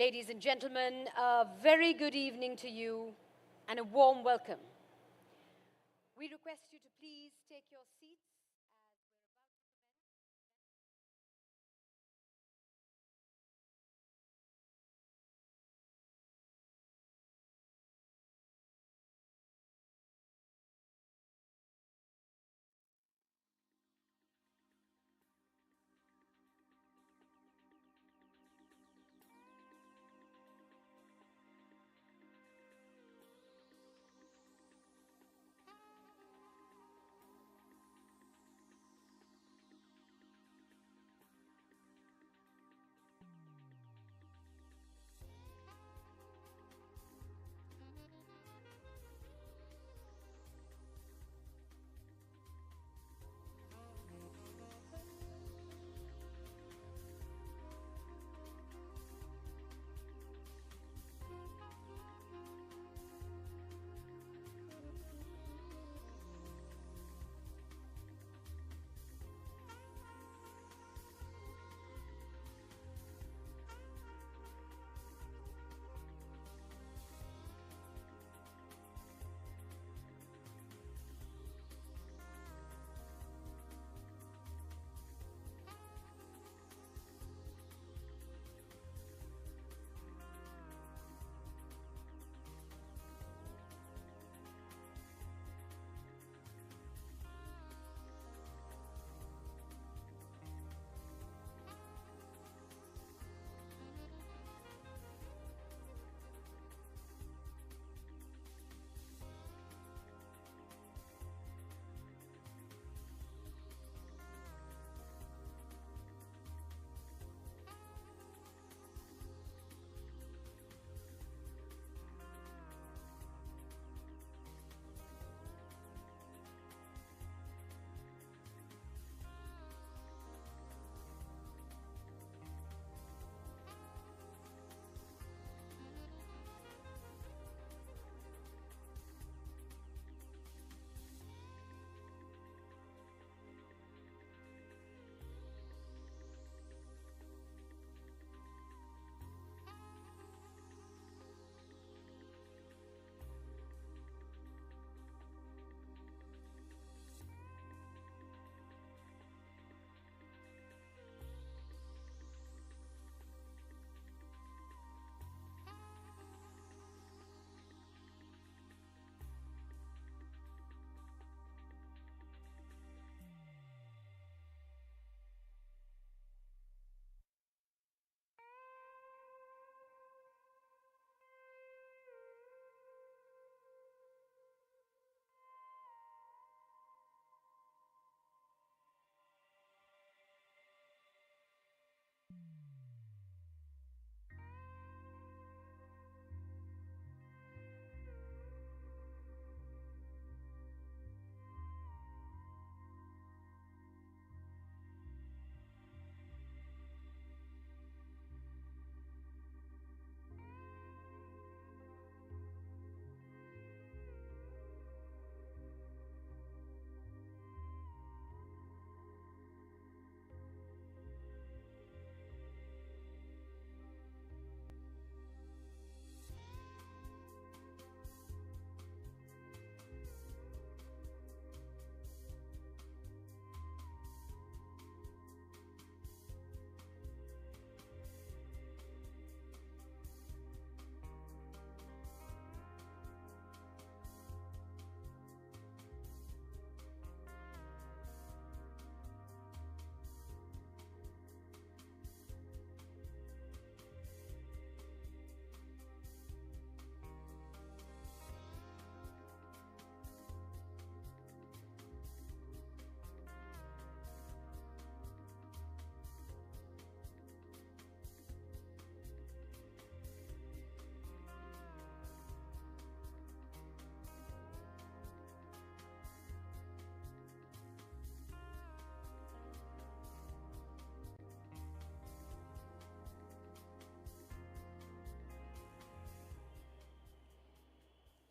Ladies and gentlemen, a very good evening to you and a warm welcome. We request you to please take your seats as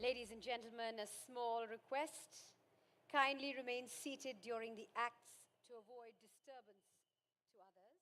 Ladies and gentlemen, a small request. Kindly remain seated during the acts to avoid disturbance to others.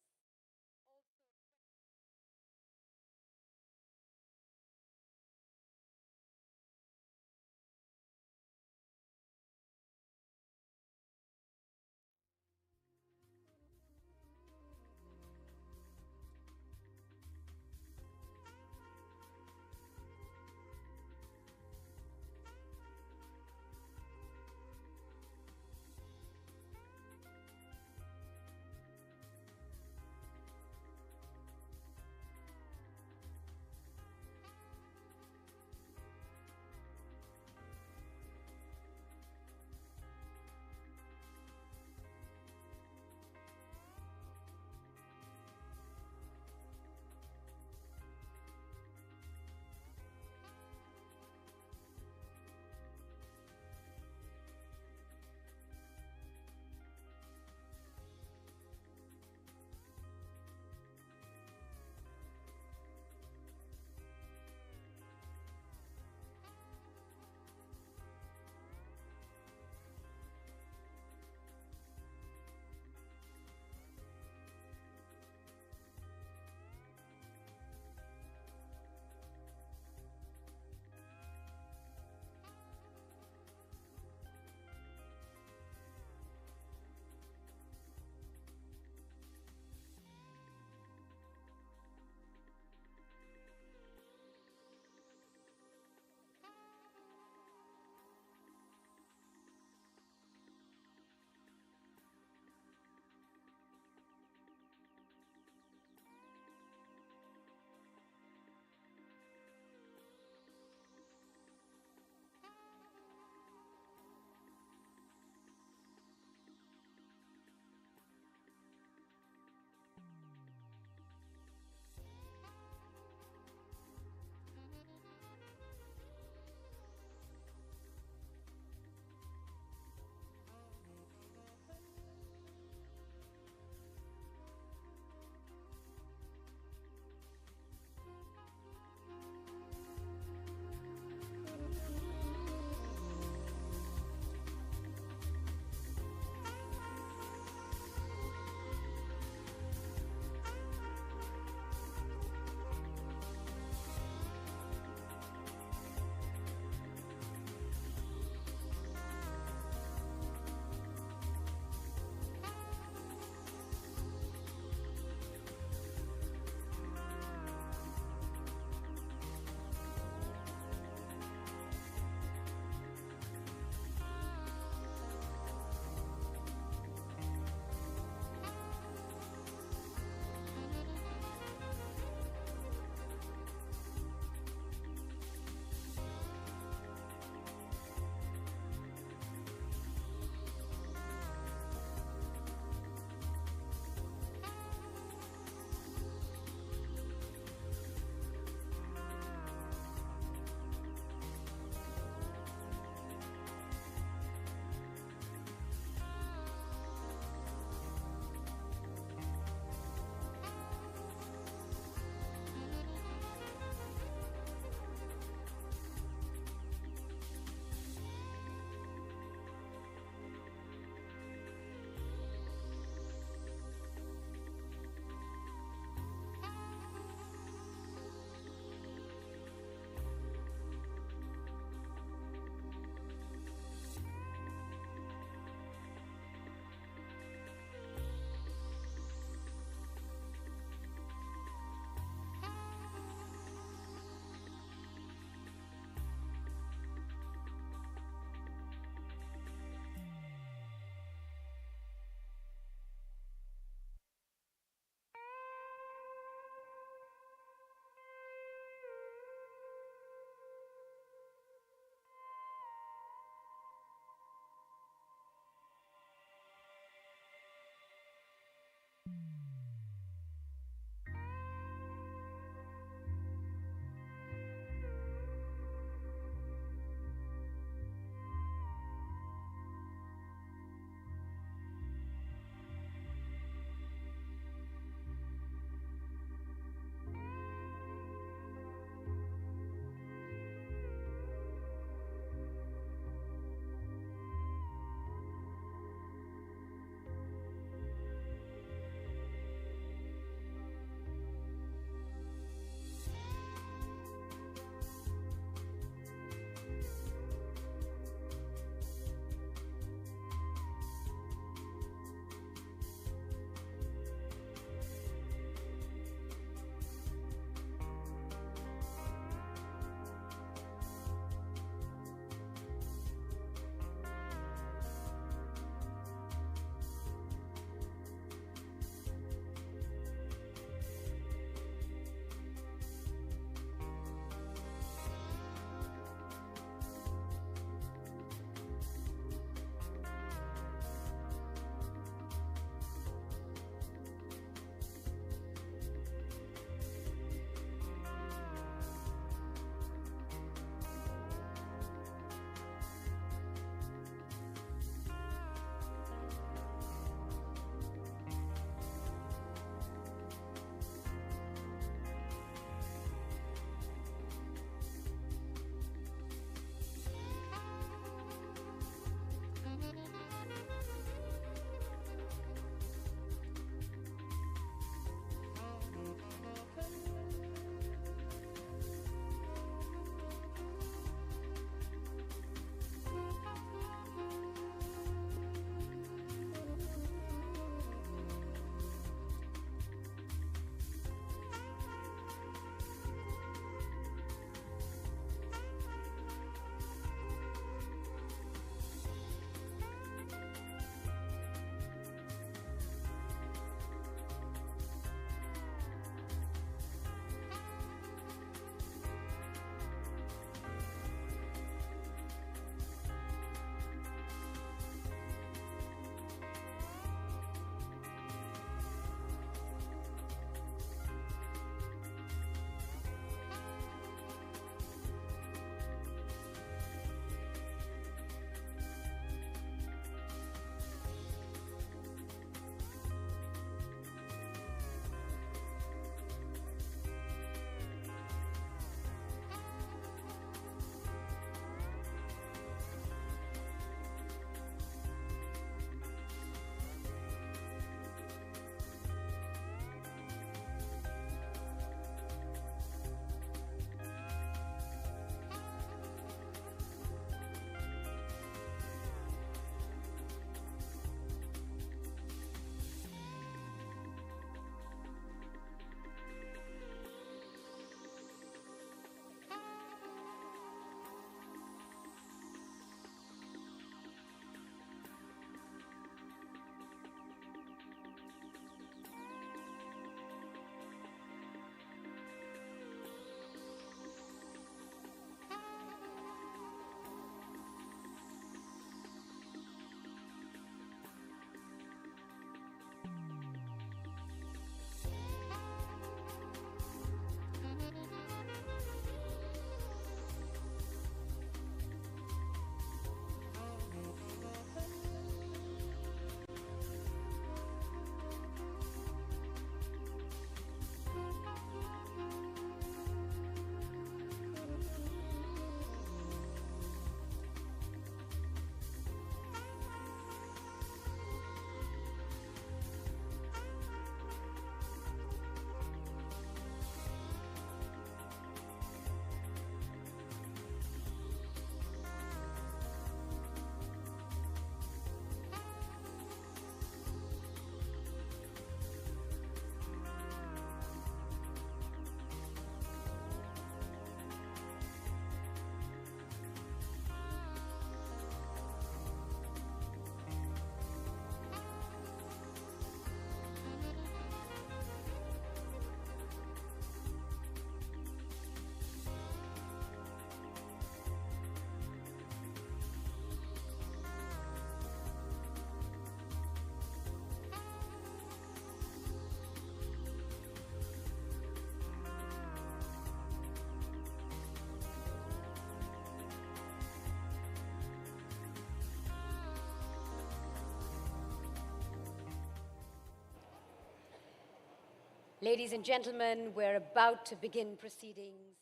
Ladies and gentlemen, we're about to begin proceedings.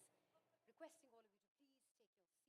Requesting all of you to please take your seats.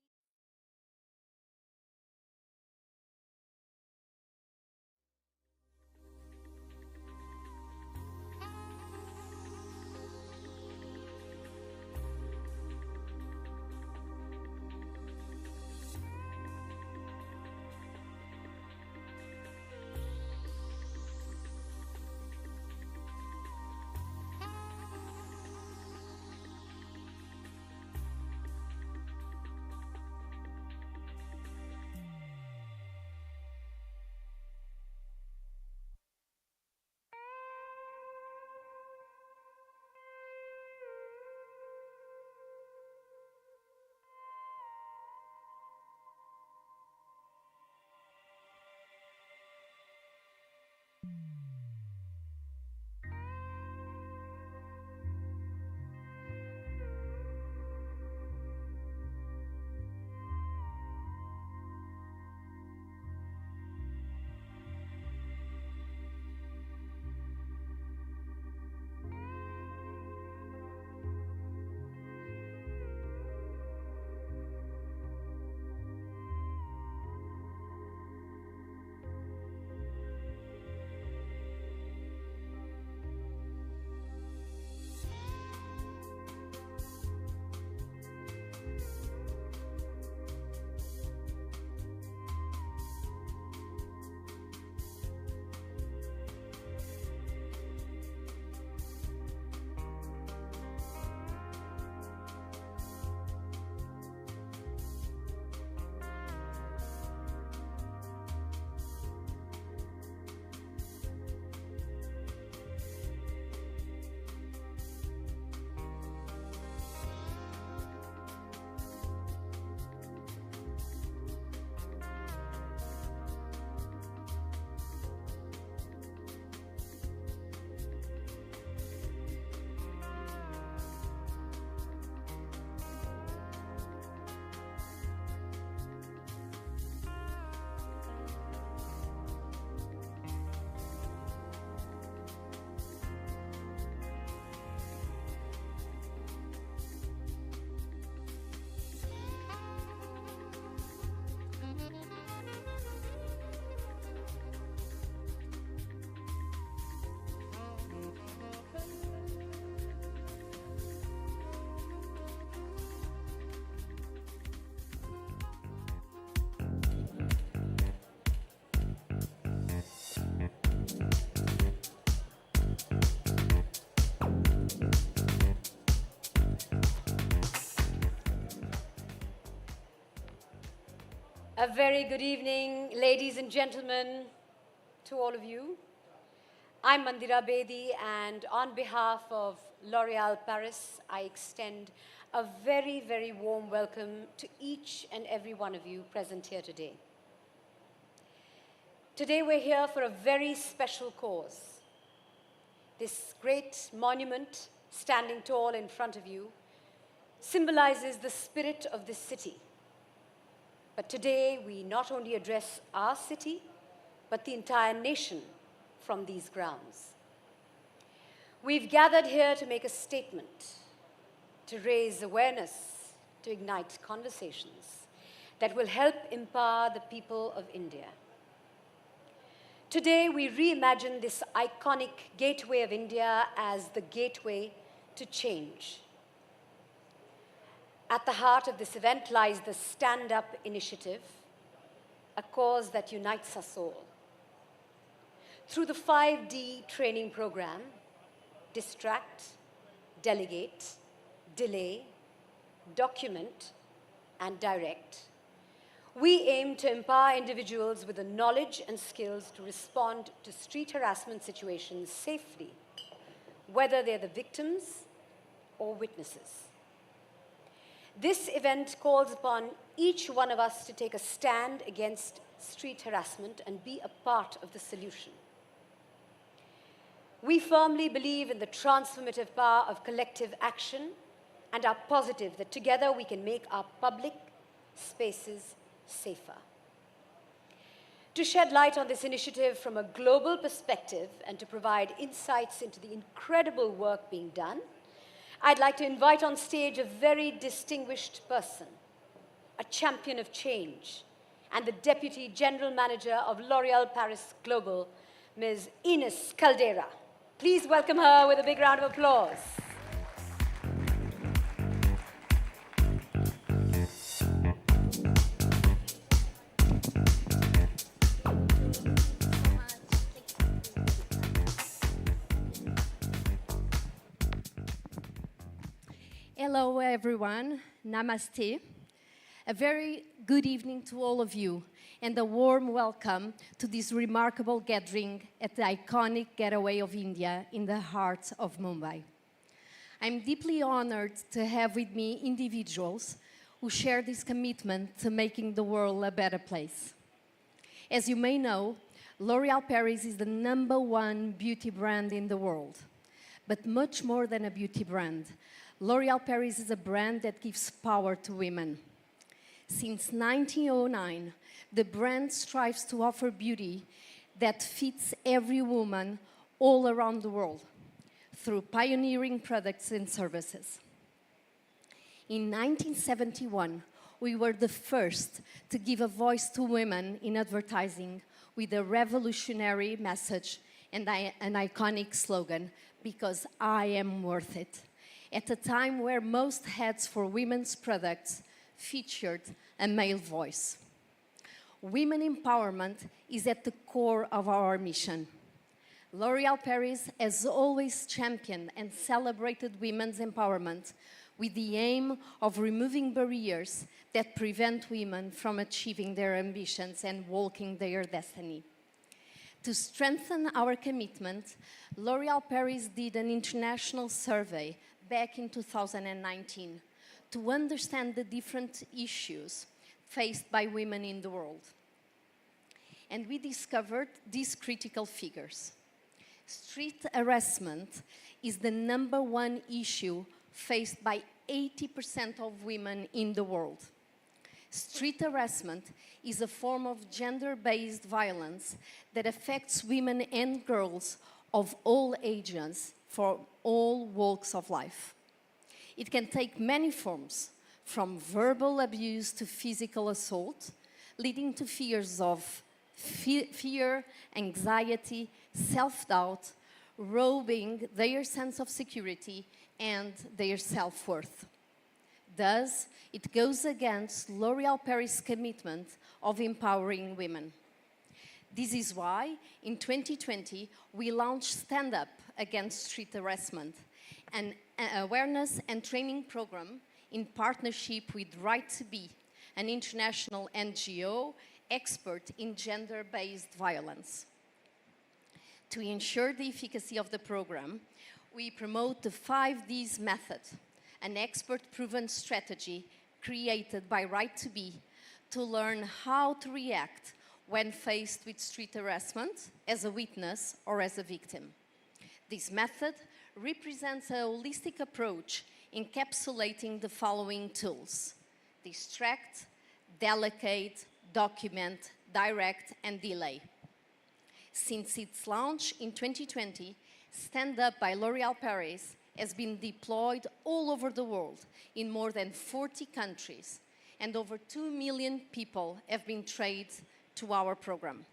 A very good evening, ladies and gentlemen, to all of you. I'm Mandira Bedi, and on behalf of L'Oréal Paris, I extend a very, very warm welcome to each and every one of you present here today. Today we're here for a very special cause. This great monument standing tall in front of you symbolizes the spirit of this city. But today, we not only address our city, but the entire nation from these grounds. We've gathered here to make a statement, to raise awareness, to ignite conversations that will help empower the people of India. Today, we reimagine this iconic gateway of India as the gateway to change. At the heart of this event lies the Stand Up initiative, a cause that unites us all. Through the 5D training program, distract, delegate, delay, document, and direct, we aim to empower individuals with the knowledge and skills to respond to street harassment situations safely, whether they're the victims or witnesses. This event calls upon each one of us to take a stand against street harassment and be a part of the solution. We firmly believe in the transformative power of collective action and are positive that together we can make our public spaces safer. To shed light on this initiative from a global perspective and to provide insights into the incredible work being done, I'd like to invite on stage a very distinguished person, a champion of change, and the Deputy General Manager of L'Oréal Paris Global, Ms. Ines Caldera. Please welcome her with a big round of applause. Hello, everyone. Namaste. A very good evening to all of you, and a warm welcome to this remarkable gathering at the iconic Getaway of India in the heart of Mumbai. I'm deeply honored to have with me individuals who share this commitment to making the world a better place. As you may know, L'Oréal Paris is the #1 beauty brand in the world. But much more than a beauty brand, L'Oréal Paris is a brand that gives power to women. Since 1909, the brand strives to offer beauty that fits every woman all around the world through pioneering products and services. In 1971, we were the first to give a voice to women in advertising with a revolutionary message and an iconic slogan, "Because I am worth it," at a time where most ads for women's products featured a male voice. Women empowerment is at the core of our mission. L'Oréal Paris has always championed and celebrated women's empowerment with the aim of removing barriers that prevent women from achieving their ambitions and walking their destiny. To strengthen our commitment, L'Oréal Paris did an international survey back in 2019 to understand the different issues faced by women in the world. And we discovered these critical figures. Street harassment is the #1 issue faced by 80% of women in the world. Street harassment is a form of gender-based violence that affects women and girls of all ages for all walks of life. It can take many forms, from verbal abuse to physical assault, leading to fears of fear, anxiety, self-doubt, robbing their sense of security and their self-worth. Thus, it goes against L'Oréal Paris' commitment of empowering women. This is why, in 2020, we launched Stand Up Against Street Harassment, an awareness and training program in partnership with Right to Be, an international NGO expert in gender-based violence. To ensure the efficacy of the program, we promote the 5Ds method, an expert-proven strategy created by Right to Be to learn how to react when faced with street harassment as a witness or as a victim. This method represents a holistic approach encapsulating the following tools: distract, delegate, document, direct, and delay. Since its launch in 2020, Stand Up by L'Oréal Paris has been deployed all over the world in more than 40 countries, and over 2 million people have been trained to our program,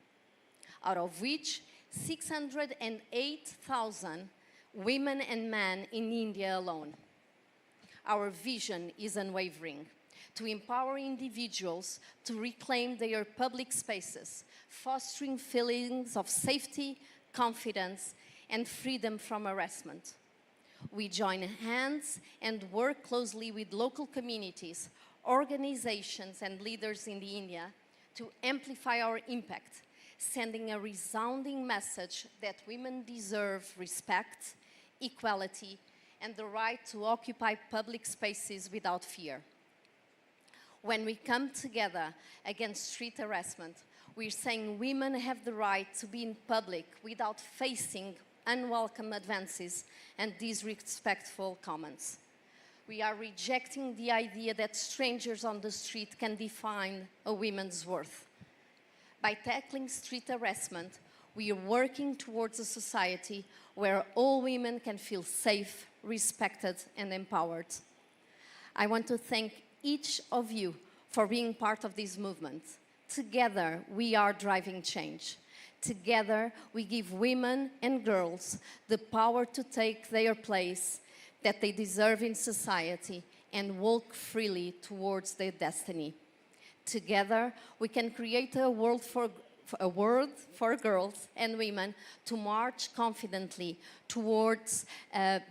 out of which 608,000 women and men in India alone. Our vision is unwavering: to empower individuals to reclaim their public spaces, fostering feelings of safety, confidence, and freedom from harassment. We join hands and work closely with local communities, organizations, and leaders in India to amplify our impact, sending a resounding message that women deserve respect, equality, and the right to occupy public spaces without fear. When we come together against street harassment, we're saying women have the right to be in public without facing unwelcome advances and disrespectful comments. We are rejecting the idea that strangers on the street can define a woman's worth. By tackling street harassment, we are working towards a society where all women can feel safe, respected, and empowered. I want to thank each of you for being part of this movement. Together, we are driving change. Together, we give women and girls the power to take their place that they deserve in society and walk freely towards their destiny. Together, we can create a world for girls and women to march confidently towards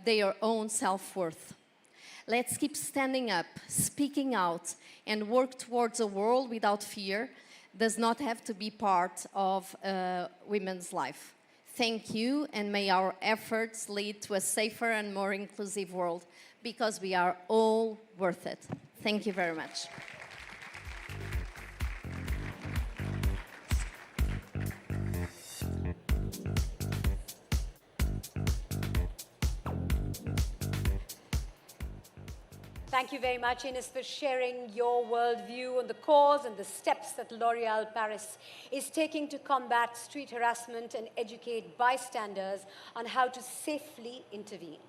their own self-worth. Let's keep standing up, speaking out, and work towards a world without fear. Does not have to be part of women's life. Thank you, and may our efforts lead to a safer and more inclusive world, because we are all worth it. Thank you very much. Thank you very much, Ines, for sharing your worldview on the cause and the steps that L'Oréal Paris is taking to combat street harassment and educate bystanders on how to safely intervene.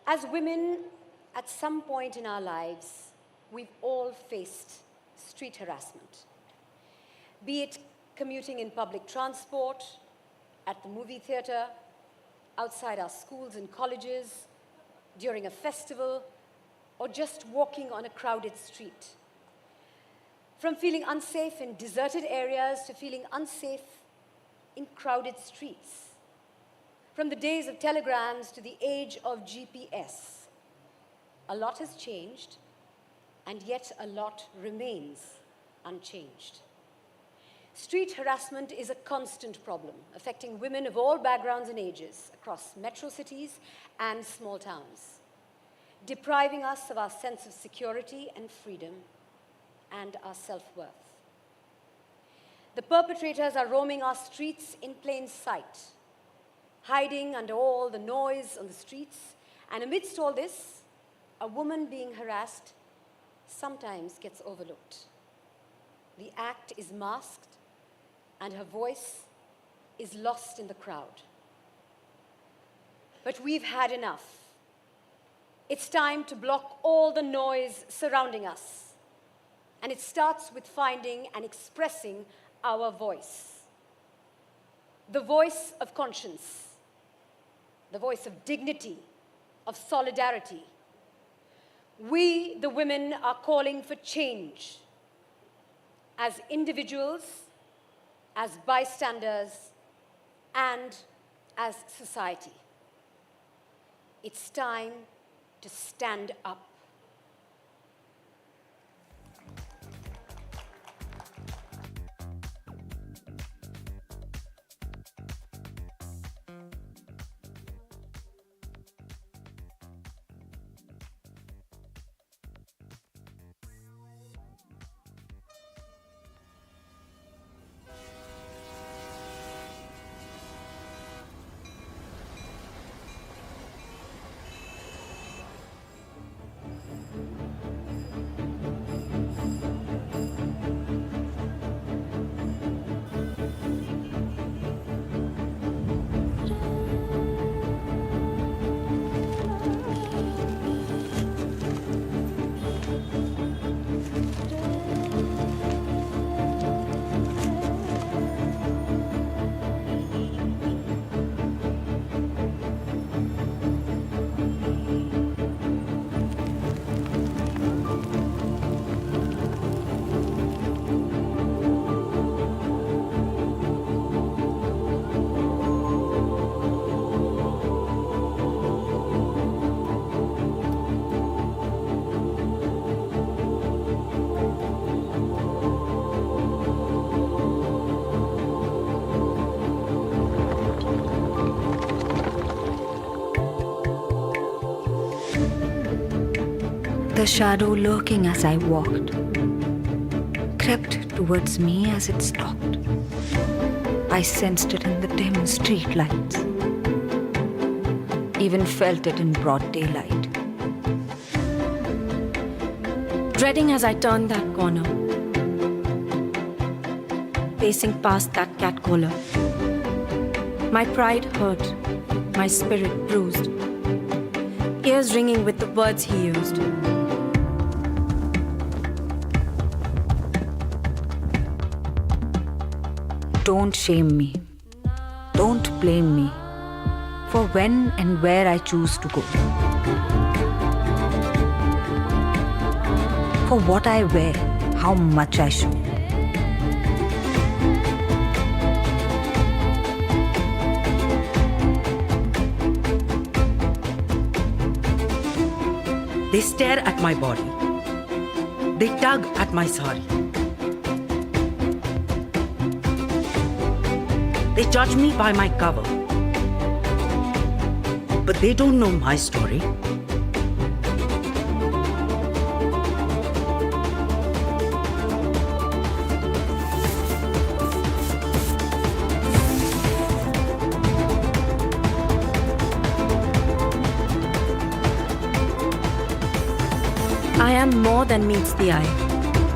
As women, at some point in our lives, we've all faced street harassment. Be it commuting in public transport, at the movie theater, outside our schools and colleges, during a festival, or just walking on a crowded street. From feeling unsafe in deserted areas to feeling unsafe in crowded streets. From the days of telegrams to the age of GPS. A lot has changed, and yet a lot remains unchanged. Street harassment is a constant problem, affecting women of all backgrounds and ages across metro cities and small towns, depriving us of our sense of security and freedom and our self-worth. The perpetrators are roaming our streets in plain sight, hiding under all the noise on the streets, and amidst all this, a woman being harassed sometimes gets overlooked. The act is masked, and her voice is lost in the crowd. But we've had enough. It's time to block all the noise surrounding us. And it starts with finding and expressing our voice. The voice of conscience, the voice of dignity, of solidarity. We, the women, are calling for change as individuals, as bystanders, and as society. It's time to stand up. The shadow lurking as I walked crept towards me as it stalked. I sensed it in the dim street lights, even felt it in broad daylight. Dreading as I turned that corner, pacing past that catcaller. My pride hurt, my spirit bruised, ears ringing with the words he used. Don't shame me. Don't blame me for when and where I choose to go. For what I wear, how much I show. They stare at my body. They tug at my sari. They judge me by my cover. But they don't know my story. I am more than meets the eye.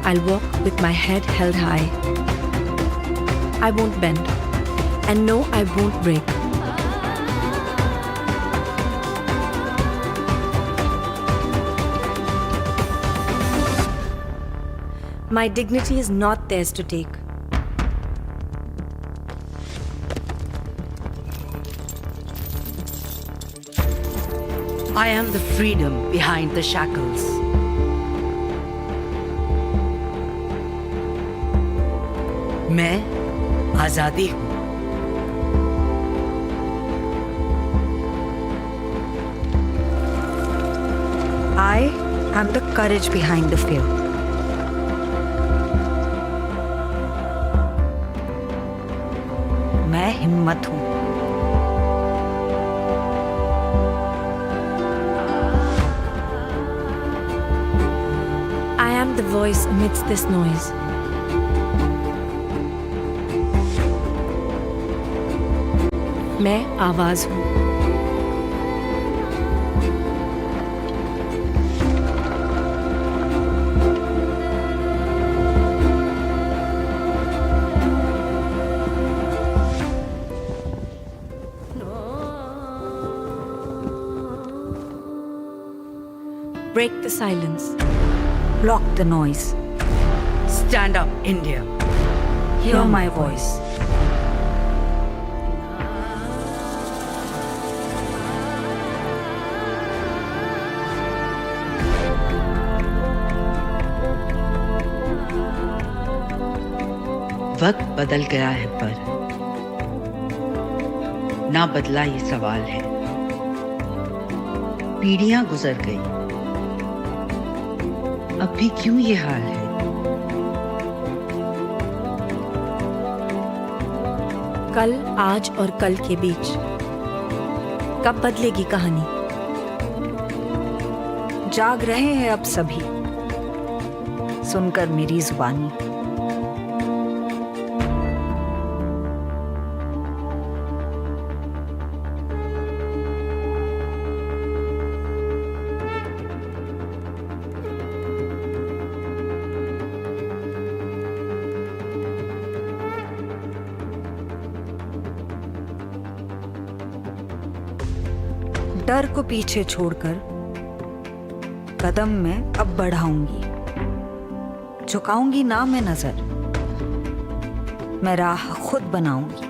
I'll walk with my head held high. I won't bend, and no, I won't break. My dignity is not theirs to take. I am the freedom behind the shackles. मैं आजादी हूं. I am the courage behind the fear. मैं हिम्मत हूं. I am the voice amidst this noise. मैं आवाज हूं. Break the silence. Block the noise. Stand up, India. Hear my voice. वक्त बदल गया है पर ना बदला ये सवाल है. पीढ़ियां गुजर गई, अब भी क्यों ये हाल है. कल, आज और कल के बीच कब बदलेगी कहानी? जाग रहे हैं अब सभी, सुनकर मेरी जुबानी. डर को पीछे छोड़कर कदम मैं अब बढ़ाऊंगी. झुकाऊंगी ना मैं नजर, मैं राह खुद बनाऊंगी.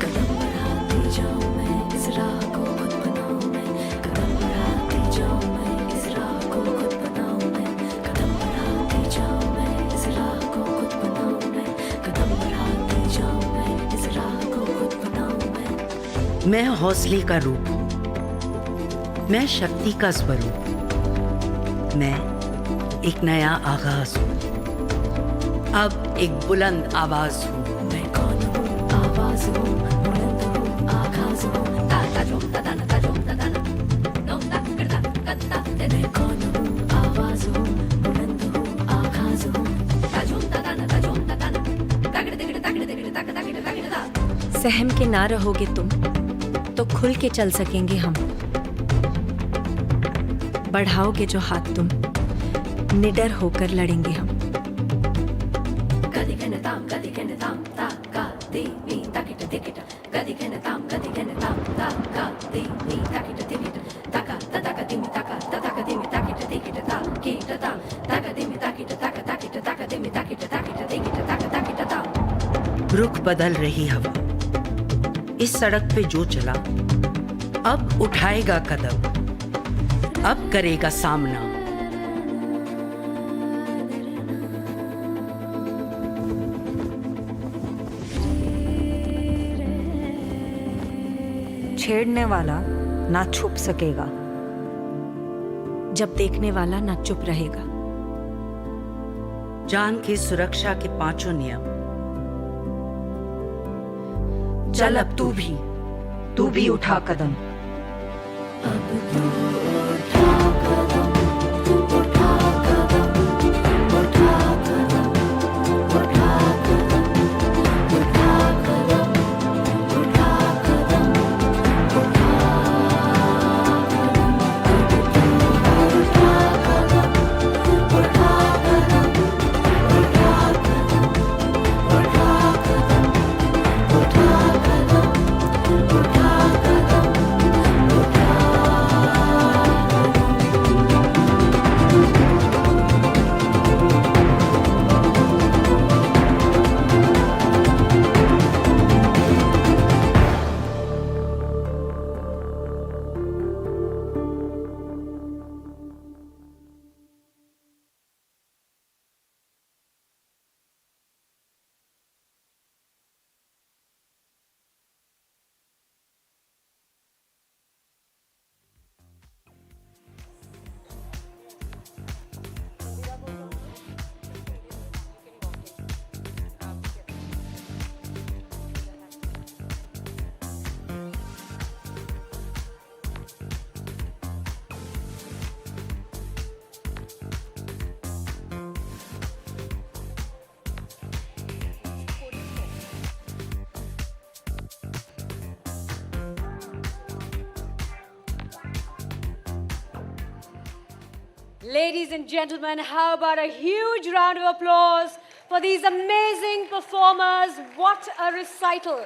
कदम बढ़ाती जाऊं मैं, इस राह को खुद बनाऊं मैं. कदम बढ़ाती जाऊं मैं, इस राह को खुद बनाऊं मैं. कदम बढ़ाती जाऊं मैं, इस राह को खुद बनाऊं मैं. कदम बढ़ाती जाऊं मैं, इस राह को खुद बनाऊं मैं. मैं हौसले का रूप हूं, मैं शक्ति का स्वरूप. मैं एक नया आगाज हूं, अब एक बुलंद आवाज हूं. मैं कौन हूँ? आवाज हूँ, बुलंद हूँ, आगाज हूँ. मैं कौन हूँ? आवाज हूँ, बुलंद हूँ, आगाज हूँ. सहम के ना रहोगे तुम तो खुल के चल सकेंगे हम. बढ़ाओगे जो हाथ तुम, निडर होकर लड़ेंगे हम. रुख बदल रही हवा, इस सड़क पे जो चला अब उठाएगा कदम, अब करेगा सामना। छेड़ने वाला ना छुप सकेगा जब देखने वाला ना चुप रहेगा। जान की सुरक्षा के 5 नियम। चल अब तू भी उठा कदम। Ladies and gentlemen, how about a huge round of applause for these amazing performers? What a recital.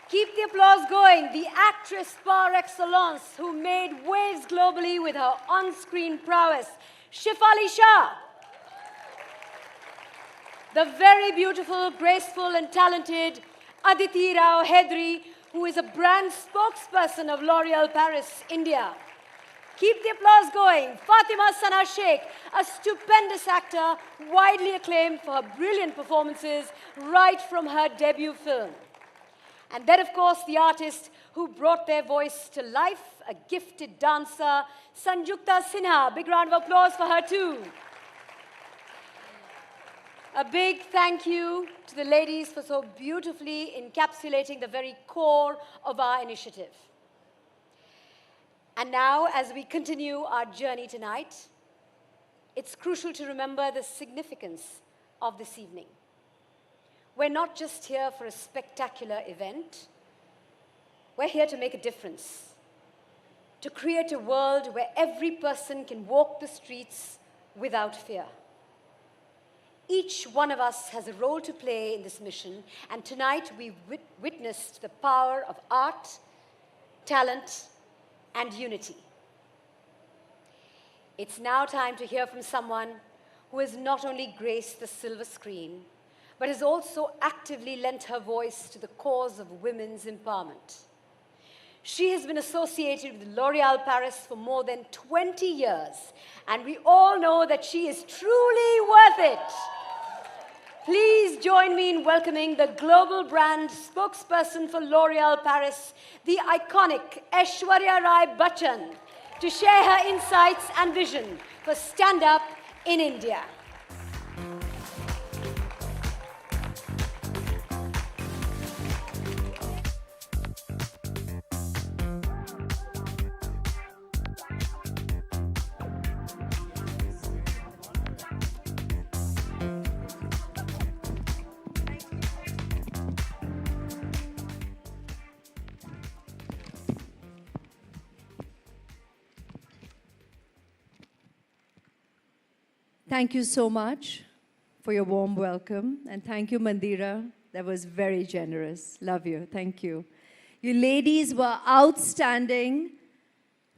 Keep the applause going. The actress par excellence who made waves globally with her on-screen prowess, Shefali Shah. The very beautiful, graceful and talented Aditi Rao Hedri, who is a brand spokesperson of L'Oreal Paris, India. Keep the applause going. Fatima Sana Sheikh, a stupendous actor, widely acclaimed for her brilliant performances right from her debut film. And then, of course, the artist who brought their voice to life, a gifted dancer, Sanjukta Sinha. Big round of applause for her too. A big thank you to the ladies for so beautifully encapsulating the very core of our initiative. And now, as we continue our journey tonight, it's crucial to remember the significance of this evening. We're not just here for a spectacular event. We're here to make a difference, to create a world where every person can walk the streets without fear. Each one of us has a role to play in this mission, and tonight we've witnessed the power of art, talent, and unity. It's now time to hear from someone who has not only graced the silver screen, but has also actively lent her voice to the cause of women's empowerment. She has been associated with L'Oreal Paris for more than 20 years, and we all know that she is truly worth it. Please join me in welcoming the global brand spokesperson for L'Oreal Paris, the iconic Aishwarya Rai Bachchan, to share her insights and vision for Stand Up in India. Thank you so much for your warm welcome. And thank you, Mandira. That was very generous. Love you. Thank you. You ladies were outstanding.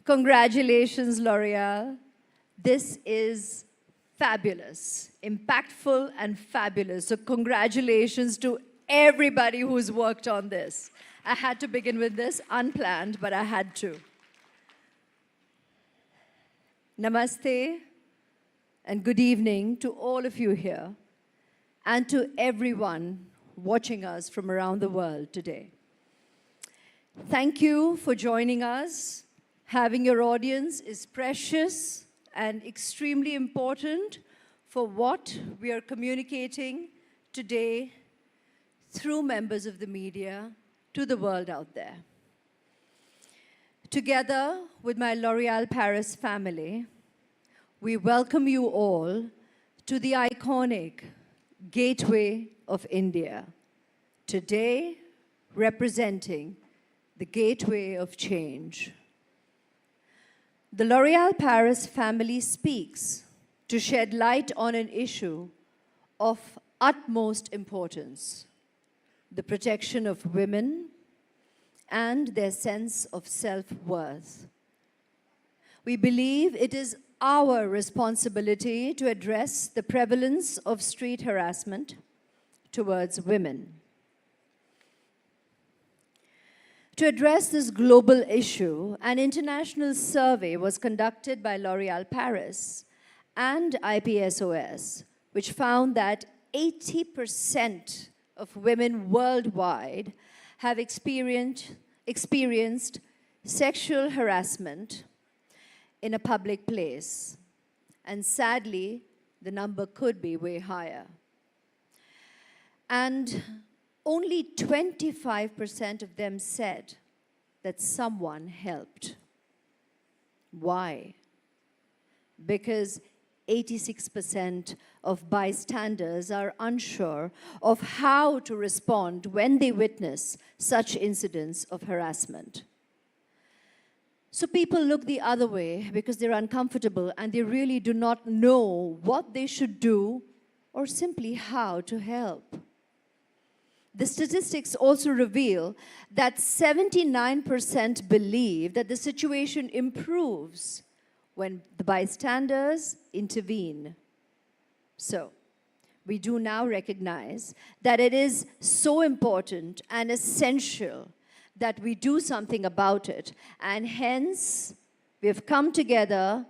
Congratulations, L'Oreal. This is fabulous, impactful and fabulous. So congratulations to everybody who's worked on this. I had to begin with this, unplanned, but I had to. Namaste and good evening to all of you here and to everyone watching us from around the world today. Thank you for joining us. Having your audience is precious and extremely important for what we are communicating today through members of the media to the world out there. Together with my L'Oréal Paris family, we welcome you all to the iconic Gateway of India, today representing the gateway of change. The L'Oréal Paris family speaks to shed light on an issue of utmost importance: the protection of women and their sense of self-worth. We believe it is our responsibility to address the prevalence of street harassment towards women. To address this global issue, an international survey was conducted by L'Oréal Paris and IPSOS, which found that 80% of women worldwide have experienced sexual harassment in a public place. And sadly, the number could be way higher. And only 25% of them said that someone helped. Why? Because 86% of bystanders are unsure of how to respond when they witness such incidents of harassment. So people look the other way because they're uncomfortable and they really do not know what they should do or simply how to help. The statistics also reveal that 79% believe that the situation improves when the bystanders intervene. So, we do now recognize that it is so important and essential that we do something about it. And hence, we have come together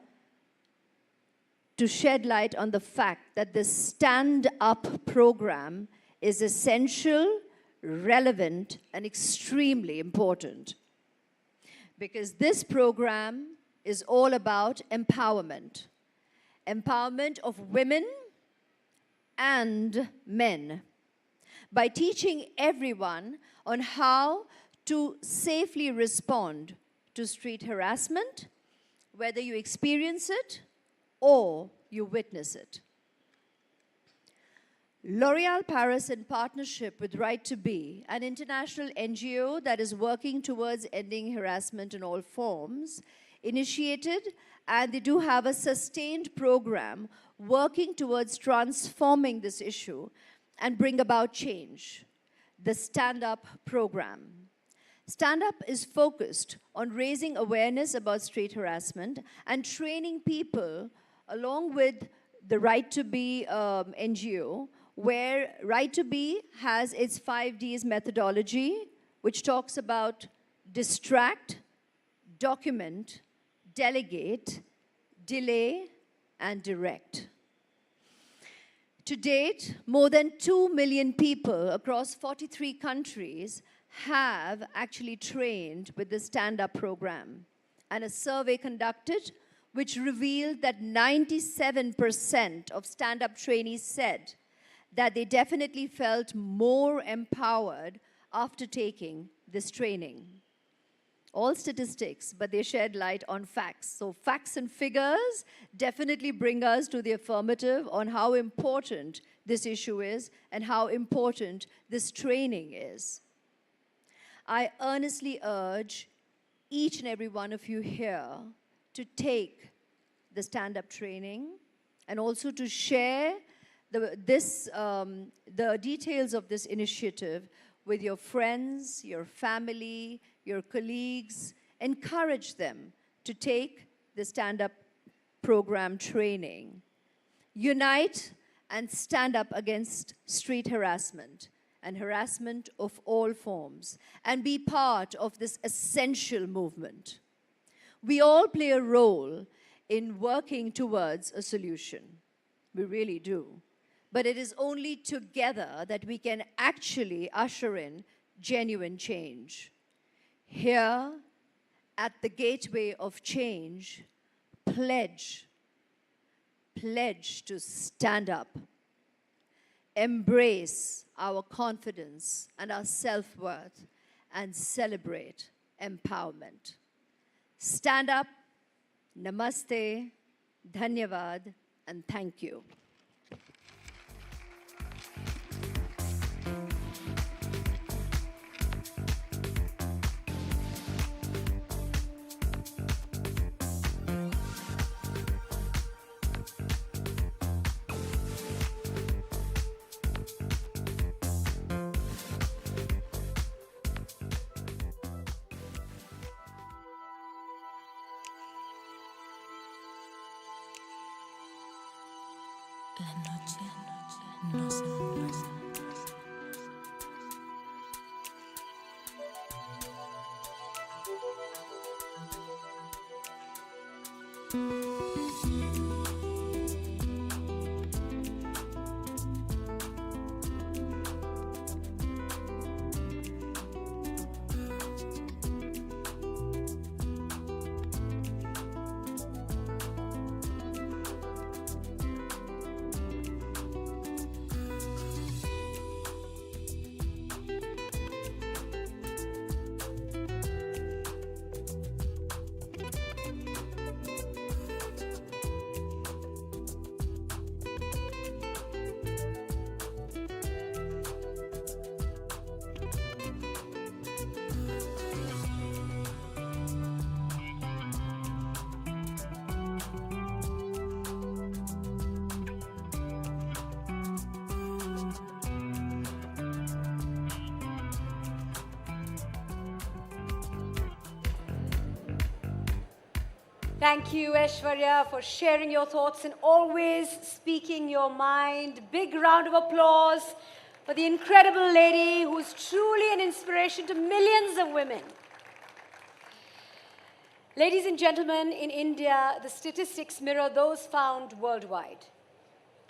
to shed light on the fact that the Stand Up program is essential, relevant, and extremely important. Because this program is all about empowerment. Empowerment of women and men. By teaching everyone on how to safely respond to street harassment, whether you experience it or you witness it. L'Oréal Paris, in partnership with Right to Be, an international NGO that is working towards ending harassment in all forms, initiated, and they do have a sustained program working towards transforming this issue and bring about change. The Stand Up program. Stand Up is focused on raising awareness about street harassment and training people along with the Right to Be NGO, where Right to Be has its 5Ds methodology, which talks about distract, document, delegate, delay, and direct. To date, more than 2 million people across 43 countries have actually trained with the Stand Up program. And a survey conducted which revealed that 97% of Stand Up trainees said that they definitely felt more empowered after taking this training. All statistics, but they shed light on facts. So facts and figures definitely bring us to the affirmative on how important this issue is and how important this training is. I earnestly urge each and every one of you here to take the stand-up training and also to share the details of this initiative with your friends, your family, your colleagues. Encourage them to take the stand-up program training. Unite and stand up against street harassment and harassment of all forms, and be part of this essential movement. We all play a role in working towards a solution. We really do. But it is only together that we can actually usher in genuine change. Here, at the gateway of change, pledge to stand up. Embrace our confidence and our self-worth and celebrate empowerment. Stand up, namaste, dhanyavad, and thank you. La noche no se empieza. Thank you, Aishwarya, for sharing your thoughts and always speaking your mind. Big round of applause for the incredible lady who's truly an inspiration to millions of women. Ladies and gentlemen, in India, the statistics mirror those found worldwide.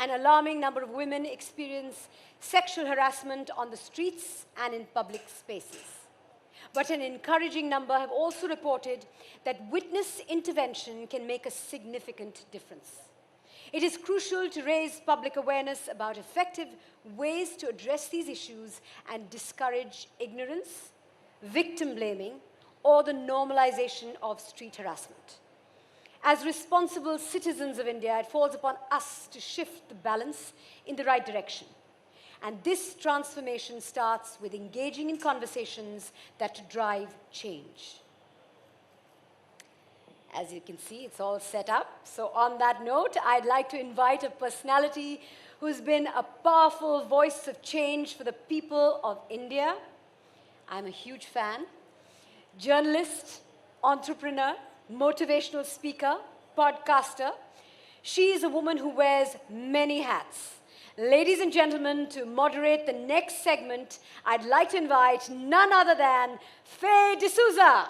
An alarming number of women experience sexual harassment on the streets and in public spaces. But an encouraging number have also reported that witness intervention can make a significant difference. It is crucial to raise public awareness about effective ways to address these issues and discourage ignorance, victim blaming, or the normalization of street harassment. As responsible citizens of India, it falls upon us to shift the balance in the right direction. And this transformation starts with engaging in conversations that drive change. As you can see, it's all set up. So on that note, I'd like to invite a personality who's been a powerful voice of change for the people of India. I'm a huge fan. Journalist, entrepreneur, motivational speaker, podcaster. She is a woman who wears many hats. Ladies and gentlemen, to moderate the next segment, I'd like to invite none other than Faye D'Souza.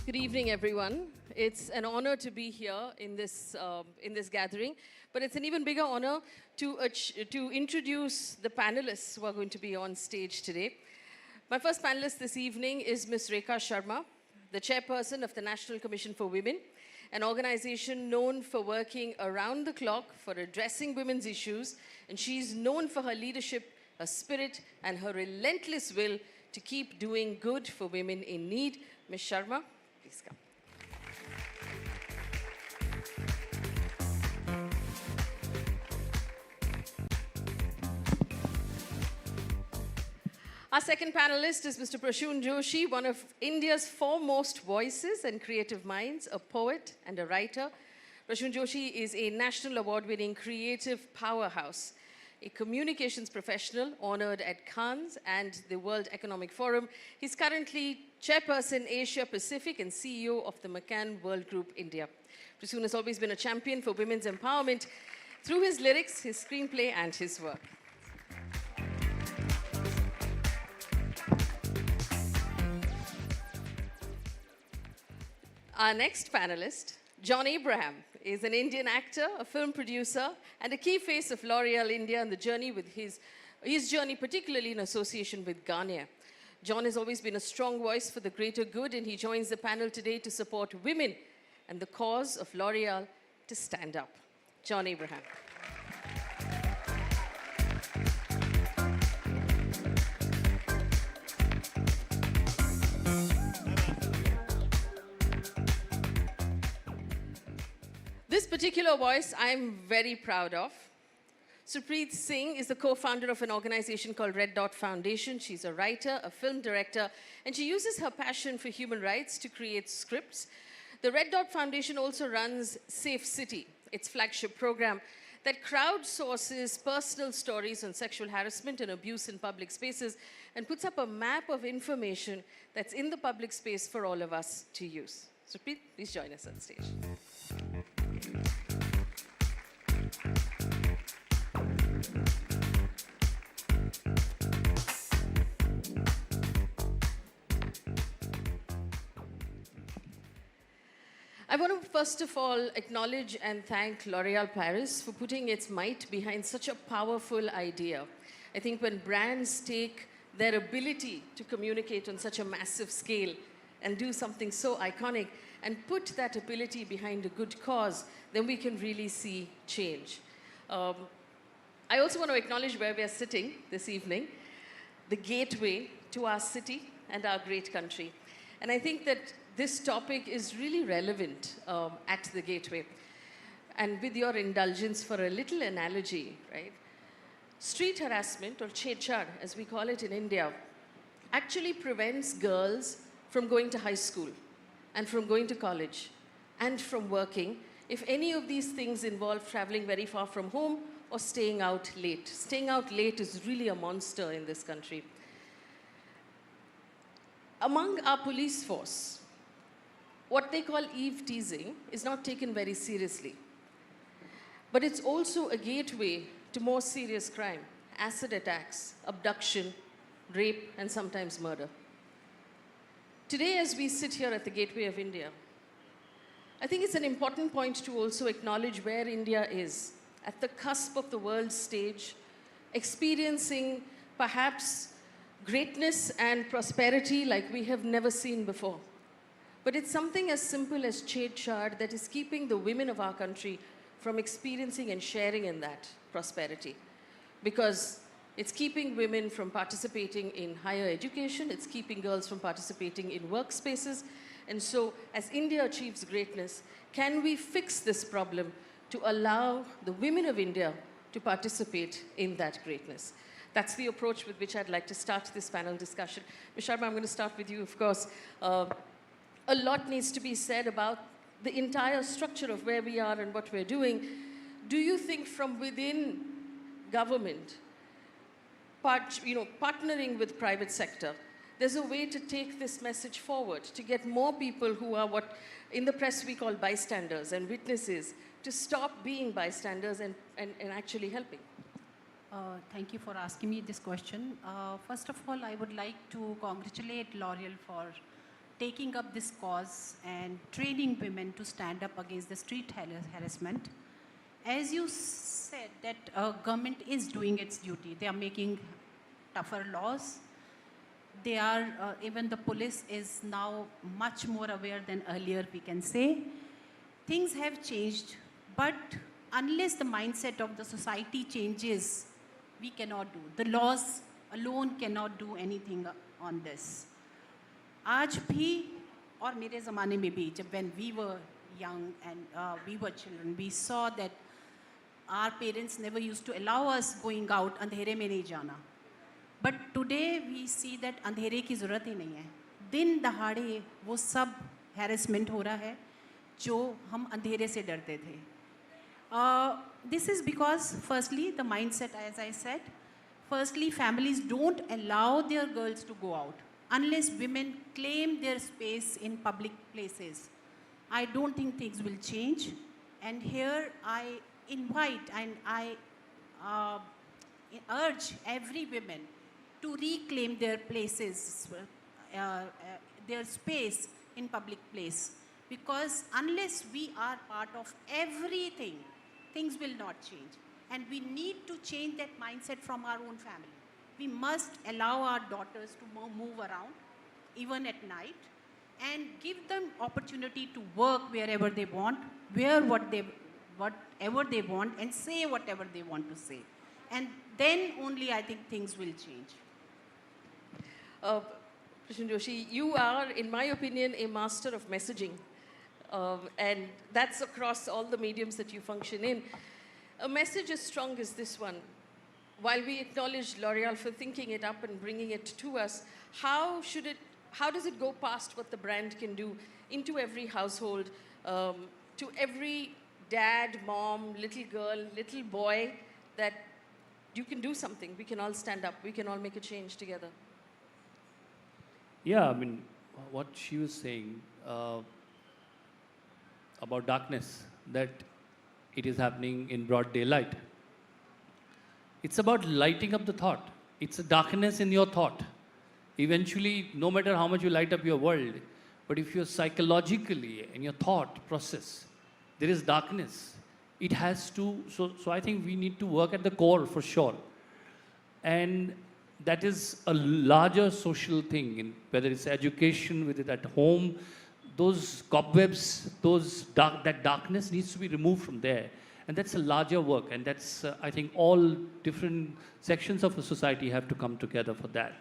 Good evening, everyone. It's an honor to be here in this gathering, but it's an even bigger honor to introduce the panelists who are going to be on stage today. My first panelist this evening is Ms. Rekha Sharma, the chairperson of the National Commission for Women, an organization known for working around the clock for addressing women's issues, and she's known for her leadership, her spirit, and her relentless will to keep doing good for women in need. Ms. Sharma, please come. Our second panelist is Mr. Prashun Joshi, one of India's foremost voices and creative minds, a poet and a writer. Rashmi Joshi is a national award-winning creative powerhouse, a communications professional honored at Cannes and the World Economic Forum. He's currently chairperson Asia Pacific and CEO of the McCann World Group India. Prasoon has always been a champion for women's empowerment through his lyrics, his screenplay, and his work. Our next panelist, John Abraham, is an Indian actor, a film producer, and a key face of L'Oreal India and the journey with his journey, particularly in association with Garnier. John has always been a strong voice for the greater good, and he joins the panel today to support women and the cause of L'Oreal to stand up. John Abraham. This particular voice I'm very proud of. Supreet Singh is the co-founder of an organization called Red Dot Foundation. She's a writer, a film director, and she uses her passion for human rights to create scripts. The Red Dot Foundation also runs Safe City, its flagship program that crowdsources personal stories on sexual harassment and abuse in public spaces and puts up a map of information that's in the public space for all of us to use. Supreet, please join us on stage. I want to first of all acknowledge and thank L'Oréal Paris for putting its might behind such a powerful idea. I think when brands take their ability to communicate on such a massive scale and do something so iconic and put that ability behind a good cause, then we can really see change. I also want to acknowledge where we are sitting this evening, the gateway to our city and our great country. And I think that this topic is really relevant at the gateway. And with your indulgence for a little analogy, right? Street harassment, or chhedchhad, as we call it in India, actually prevents girls from going to high school and from going to college and from working if any of these things involve traveling very far from home or staying out late. Staying out late is really a monster in this country. Among our police force, what they call eve teasing is not taken very seriously. But it's also a gateway to more serious crime, acid attacks, abduction, rape, and sometimes murder. Today, as we sit here at the gateway of India, I think it's an important point to also acknowledge where India is, at the cusp of the world stage, experiencing perhaps greatness and prosperity like we have never seen before. But it's something as simple as chhedchhad that is keeping the women of our country from experiencing and sharing in that prosperity. Because it's keeping women from participating in higher education, it's keeping girls from participating in workspaces. And so, as India achieves greatness, can we fix this problem to allow the women of India to participate in that greatness? That's the approach with which I'd like to start this panel discussion. Ms. Sharma, I'm going to start with you, of course. A lot needs to be said about the entire structure of where we are and what we're doing. Do you think from within government, partnering with private sector, there's a way to take this message forward, to get more people who are what in the press we call bystanders and witnesses, to stop being bystanders and actually helping? Thank you for asking me this question. First of all, I would like to congratulate L'Oréal for taking up this cause and training women to stand up against the street harassment. As you said, that government is doing its duty. They are making tougher laws. They are, even the police is now much more aware than earlier, we can say. Things have changed, but unless the mindset of the society changes, we cannot do. The laws alone cannot do anything on this. आज भी और मेरे ज़माने में भी, जब when we were young and we were children, we saw that our parents never used to allow us going out, अंधेरे में नहीं जाना. But today we see that अंधेरे की ज़रूरत ही नहीं है. दिन दहाड़े वो सब harassment हो रहा है. जो हम अंधेरे से डरते थे. This is because, firstly, the mindset, as I said, firstly, families don't allow their girls to go out unless women claim their space in public places. I don't think things will change. And here I invite and I urge every woman to reclaim their places, their space in public place. Because unless we are part of everything, things will not change. And we need to change that mindset from our own family. We must allow our daughters to move around, even at night, and give them opportunity to work wherever they want, wear whatever they want, and say whatever they want to say. And then only I think things will change. President Joshi, you are, in my opinion, a master of messaging. And that's across all the mediums that you function in. A message as strong as this one, while we acknowledge L'Oreal for thinking it up and bringing it to us, how does it go past what the brand can do into every household, to every dad, mom, little girl, little boy, that you can do something, we can all stand up, we can all make a change together? Yeah, I mean, what she was saying about darkness, that it is happening in broad daylight. It's about lighting up the thought. It's a darkness in your thought. Eventually, no matter how much you light up your world, but if you're psychologically in your thought process, there is darkness. It has to, so I think we need to work at the core for sure. And that is a larger social thing, whether it's education, whether it's at home, those cobwebs, that darkness needs to be removed from there. And that's a larger work, and that's, I think, all different sections of the society have to come together for that.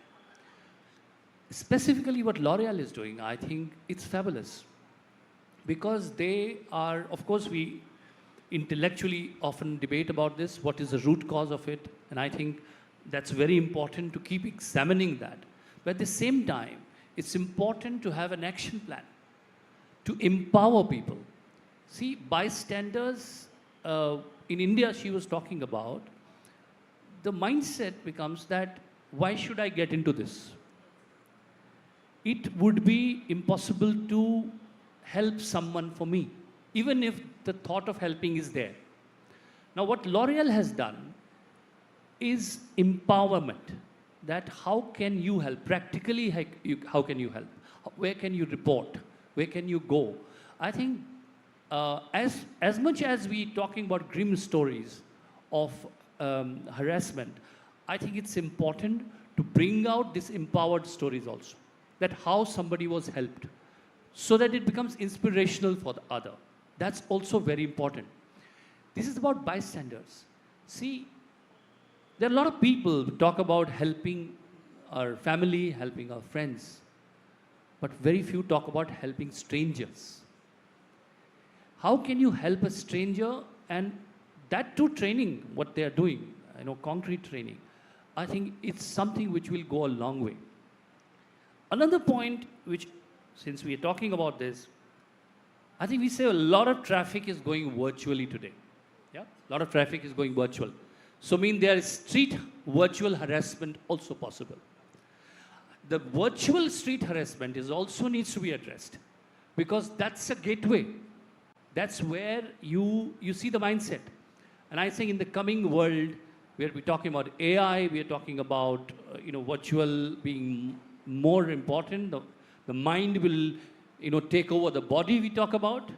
Specifically what L'Oreal is doing, I think it's fabulous. Because they are, of course, we intellectually often debate about this, what is the root cause of it, and I think that's very important to keep examining that. But at the same time, it's important to have an action plan to empower people. See, bystanders, in India she was talking about, the mindset becomes that, why should I get into this? It would be impossible to help someone for me, even if the thought of helping is there. Now what L'Oreal has done is empowerment, that how can you help? Practically, how can you help? Where can you report? Where can you go? I think as much as we talking about grim stories of harassment, I think it's important to bring out these empowered stories also, that how somebody was helped, so that it becomes inspirational for the other. That's also very important. This is about bystanders. See, there are a lot of people who talk about helping our family, helping our friends, but very few talk about helping strangers. How can you help a stranger? And that too, training, what they are doing, concrete training, I think it's something which will go a long way. Another point which, since we are talking about this, I think we say a lot of traffic is going virtually today. Yeah, a lot of traffic is going virtual. So there is street virtual harassment also possible. The virtual street harassment also needs to be addressed, because that's a gateway. That's where you see the mindset. And I think in the coming world, where we're talking about AI, we're talking about virtual being more important, the mind will take over the body we talk about,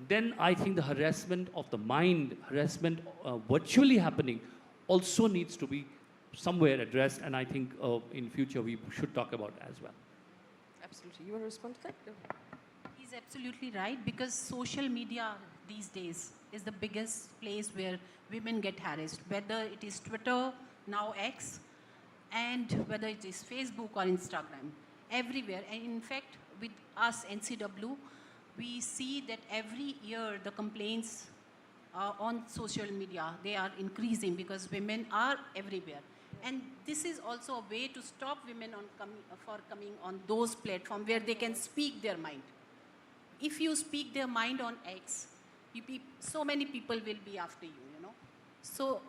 then I think the harassment of the mind, harassment virtually happening, also needs to be somewhere addressed, and I think in future we should talk about as well. Absolutely. You want to respond to that? He's absolutely right, because social media these days is the biggest place where women get harassed, whether it is Twitter, now X, and whether it is Facebook or Instagram, everywhere. And in fact, with us, NCW, we see that every year the complaints on social media, they are increasing because women are everywhere. And this is also a way to stop women from coming on those platforms where they can speak their mind. if you speak their mind on X, so many people will be after you, you know. So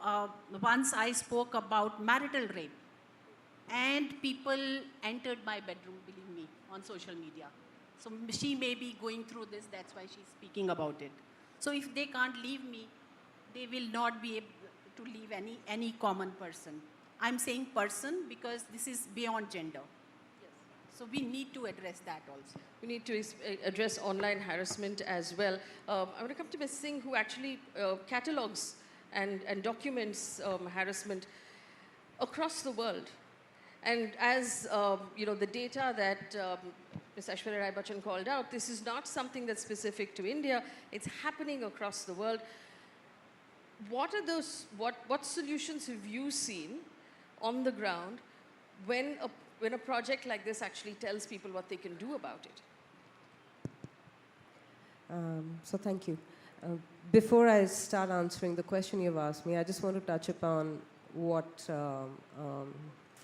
once I spoke about marital rape, and people entered my bedroom, believe me, on social media. So she may be going through this, that's why she's speaking about it. So if they can't leave me, they will not be able to leave any common person. I'm saying person because this is beyond gender. Yes. So we need to address that also. We need to address online harassment as well. I want to come to Ms. Singh, who actually catalogs and documents harassment across the world. And as you know, the data that Ms. Aishwarya Rai Bachchan called out, this is not something that's specific to India. It's happening across the world. What are those? What solutions have you seen on the ground when a project like this actually tells people what they can do about it? So thank you. Before I start answering the question you've asked me, I just want to touch upon what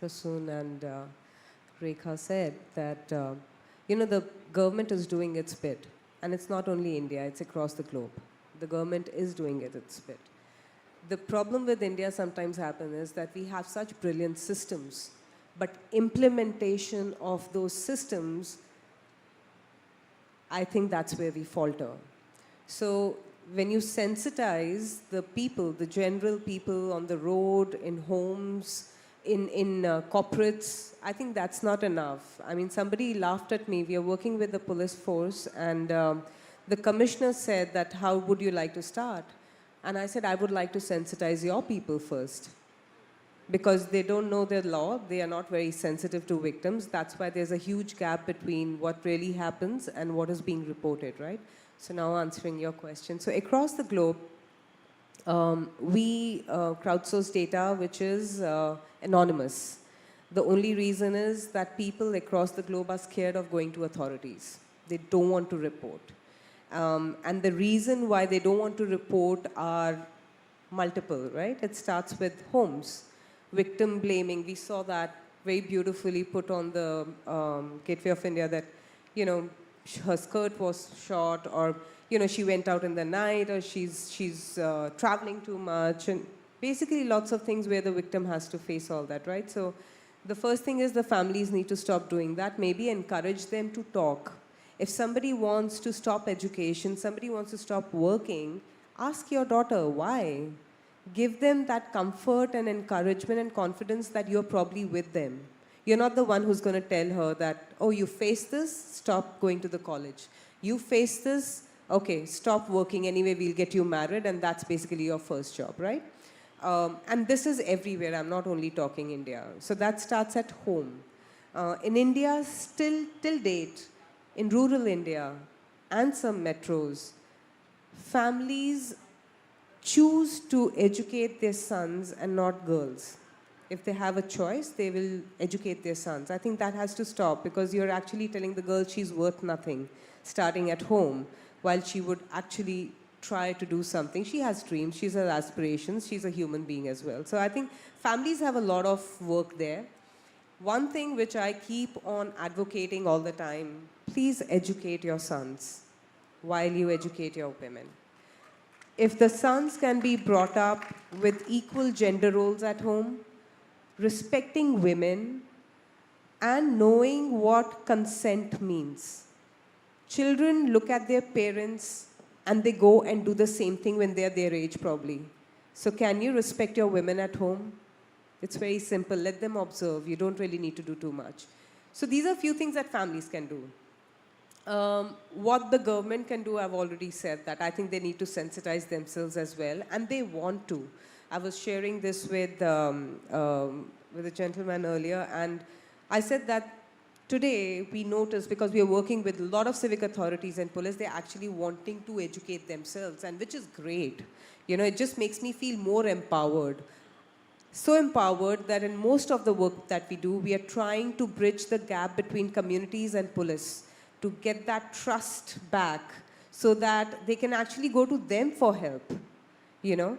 Prasoon and Rekha said, that you know, the government is doing its bit, and it's not only India, it's across the globe. The government is doing its bit. The problem with India sometimes happens is that we have such brilliant systems, but implementation of those systems, I think that's where we falter. So when you sensitize the people, the general people on the road, in homes, in corporates, I think that's not enough. I mean, somebody laughed at me. We are working with the police force, and the commissioner said that, how would you like to start? And I said, I would like to sensitize your people first. Because they don't know the law, they are not very sensitive to victims. That's why there's a huge gap between what really happens and what is being reported, right? So now answering your question. So across the globe, we crowdsource data which is anonymous. The only reason is that people across the globe are scared of going to authorities. They don't want to report. And the reason why they don't want to report are multiple, right? It starts with homes. Victim blaming, we saw that very beautifully put on the Gateway of India, that, you know, her skirt was short, or, you know, she went out in the night, or she's traveling too much, and basically lots of things where the victim has to face all that, right? So the first thing is the families need to stop doing that, maybe encourage them to talk. If somebody wants to stop education, somebody wants to stop working, ask your daughter why. Give them that comfort and encouragement and confidence that you're probably with them. You're not the one who's going to tell her that, oh, you face this, stop going to the college. You face this, okay, stop working anyway, we'll get you married, and that's basically your first job, right? And this is everywhere, I'm not only talking India. So that starts at home. In India, still till date, in rural India and some metros, families choose to educate their sons and not girls. If they have a choice, they will educate their sons. I think that has to stop, because you're actually telling the girl she's worth nothing, starting at home, while she would actually try to do something. She has dreams, she has aspirations, she's a human being as well. So I think families have a lot of work there. One thing which I keep on advocating all the time, please educate your sons while you educate your women. If the sons can be brought up with equal gender roles at home, respecting women, and knowing what consent means. Children look at their parents and they go and do the same thing when they're their age probably. So can you respect your women at home? It's very simple. Let them observe. You don't really need to do too much. So these are a few things that families can do. What the government can do, I've already said that. I think they need to sensitize themselves as well, and they want to. I was sharing this with a gentleman earlier, and I said that today we notice, because we are working with a lot of civic authorities and police, they're actually wanting to educate themselves, and which is great. You know, it just makes me feel more empowered. So empowered that in most of the work that we do, we are trying to bridge the gap between communities and police to get that trust back so that they can actually go to them for help, you know.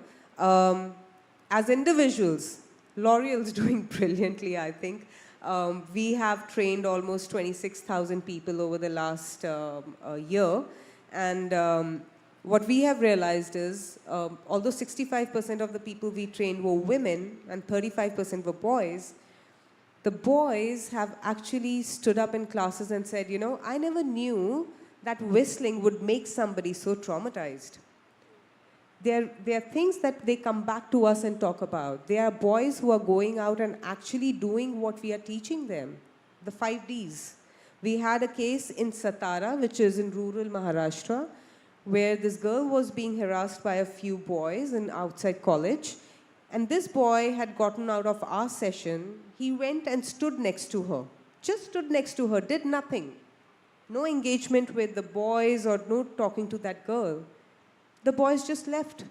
As individuals, L'Oreal's doing brilliantly, I think. We have trained almost 26,000 people over the last year. And what we have realized is, although 65% of the people we trained were women and 35% were boys, the boys have actually stood up in classes and said, you know, I never knew that whistling would make somebody so traumatized. There are things that they come back to us and talk about. There are boys who are going out and actually doing what we are teaching them, the 5Ds. We had a case in Satara, which is in rural Maharashtra, where this girl was being harassed by a few boys in outside college. And this boy had gotten out of our session. He went and stood next to her, just stood next to her, did nothing. No engagement with the boys or no talking to that girl. The boys just left.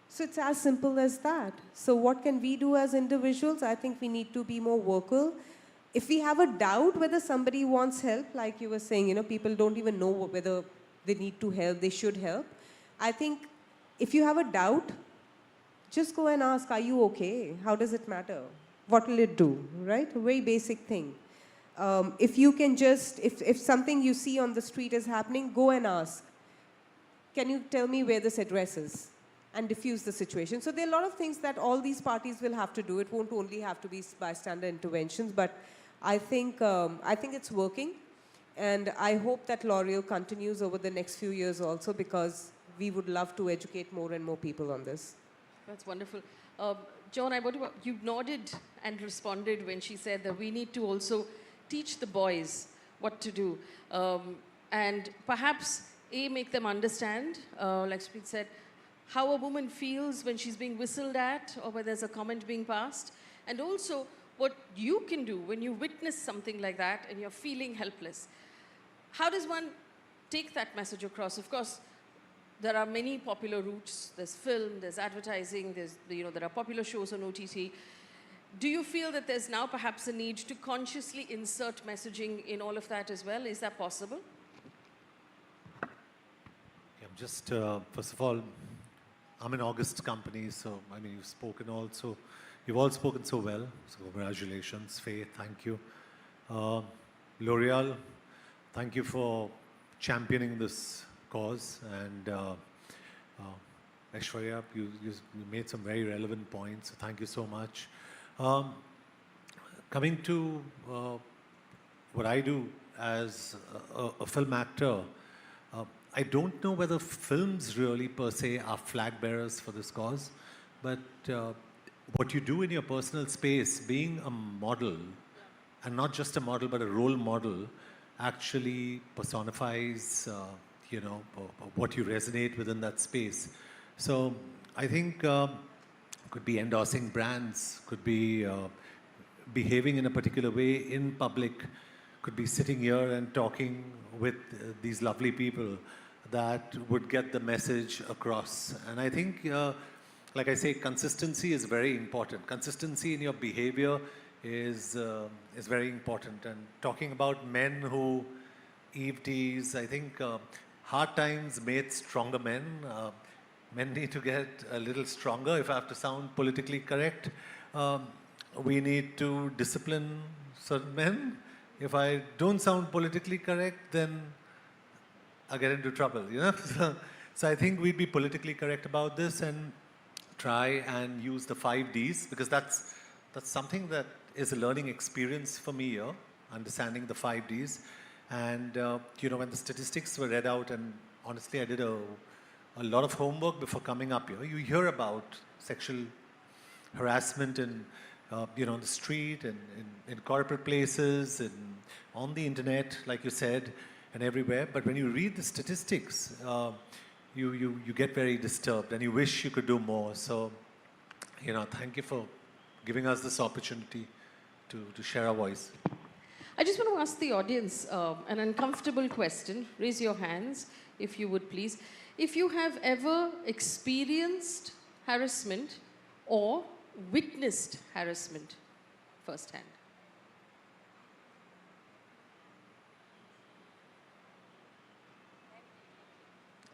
So it's as simple as that. So what can we do as individuals? I think we need to be more vocal. If we have a doubt whether somebody wants help, like you were saying, you know, people don't even know whether they need to help, they should help. I think if you have a doubt, just go and ask, are you okay? How does it matter? What will it do, right? A very basic thing. If you can just, if something you see on the street is happening, go and ask, can you tell me where this address is? And diffuse the situation. So there are a lot of things that all these parties will have to do. It won't only have to be bystander interventions, but I think it's working. And I hope that L'Oreal continues over the next few years also, because we would love to educate more and more people on this. That's wonderful. John, you nodded and responded when she said that we need to also teach the boys what to do. And perhaps, make them understand, like Spreet said, how a woman feels when she's being whistled at or when there's a comment being passed. And also, what you can do when you witness something like that and you're feeling helpless. How does one take that message across? Of course, there are many popular routes. There's film, there's advertising, there are popular shows on OTT. Do you feel that there's now perhaps a need to consciously insert messaging in all of that as well? Is that possible? Yeah, just, first of all, I'm an August company, so, I mean, you've all spoken so well, so congratulations. Faye, thank you. L'Oreal, thank you for championing this cause, and Aishwarya, you made some very relevant points, so thank you so much. Coming to what I do as a film actor, I don't know whether films really per se are flag bearers for this cause, but what you do in your personal space, being a model, and not just a model but a role model, actually personifies what you resonate within that space. So I think could be endorsing brands, could be behaving in a particular way in public, could be sitting here and talking with these lovely people that would get the message across. And I think, like I say, consistency is very important. Consistency in your behavior is very important. And talking about men who eve tease, I think hard times made stronger men. Men need to get a little stronger, if I have to sound politically correct. We need to discipline certain men. If I don't sound politically correct, then I'll get into trouble, you know? So I think we'd be politically correct about this and try and use the 5Ds, because that's something that is a learning experience for me here, understanding the 5Ds. And, when the statistics were read out, and honestly, I did a lot of homework before coming up here. You hear about sexual harassment in, on the street and in corporate places and on the internet, like you said, and everywhere. But when you read the statistics, you get very disturbed and you wish you could do more. So, thank you for giving us this opportunity to share our voice. I just want to ask the audience an uncomfortable question. Raise your hands, if you would please. If you have ever experienced harassment or witnessed harassment firsthand.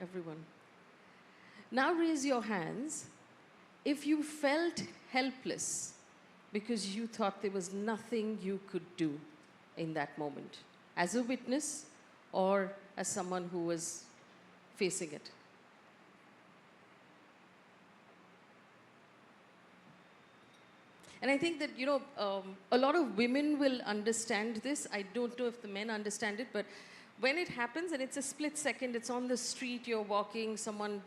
Everyone. Now raise your hands if you felt helpless because you thought there was nothing you could do in that moment, as a witness or as someone who was facing it? And I think that, a lot of women will understand this. I don't know if the men understand it, but when it happens and it's a split second, it's on the street, you're walking, someone,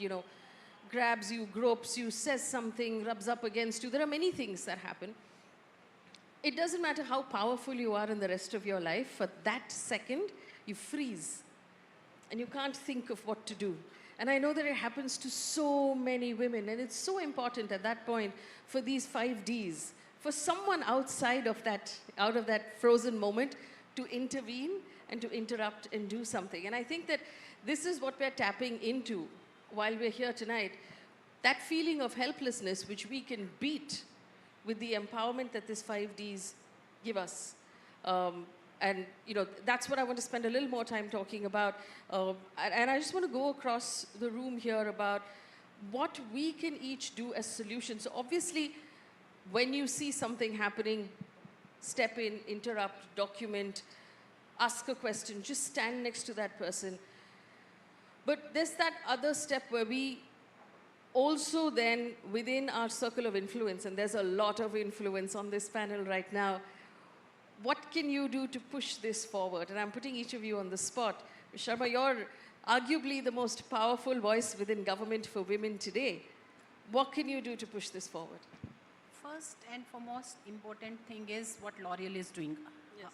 grabs you, gropes you, says something, rubs up against you. There are many things that happen. It doesn't matter how powerful you are in the rest of your life, for that second, you freeze. And you can't think of what to do. And I know that it happens to so many women, and it's so important at that point for these 5 Ds, for someone outside of that, out of that frozen moment, to intervene and to interrupt and do something. And I think that this is what we're tapping into while we're here tonight, that feeling of helplessness which we can beat with the empowerment that these 5 Ds give us. And that's what I want to spend a little more time talking about. And I just want to go across the room here about what we can each do as solutions. So obviously, when you see something happening, step in, interrupt, document, ask a question, just stand next to that person. But there's that other step where we also then, within our circle of influence, and there's a lot of influence on this panel right now, what can you do to push this forward? And I'm putting each of you on the spot. Ms. Sharma, you're arguably the most powerful voice within government for women today. What can you do to push this forward? First and foremost important thing is what L'Oreal is doing. Yes.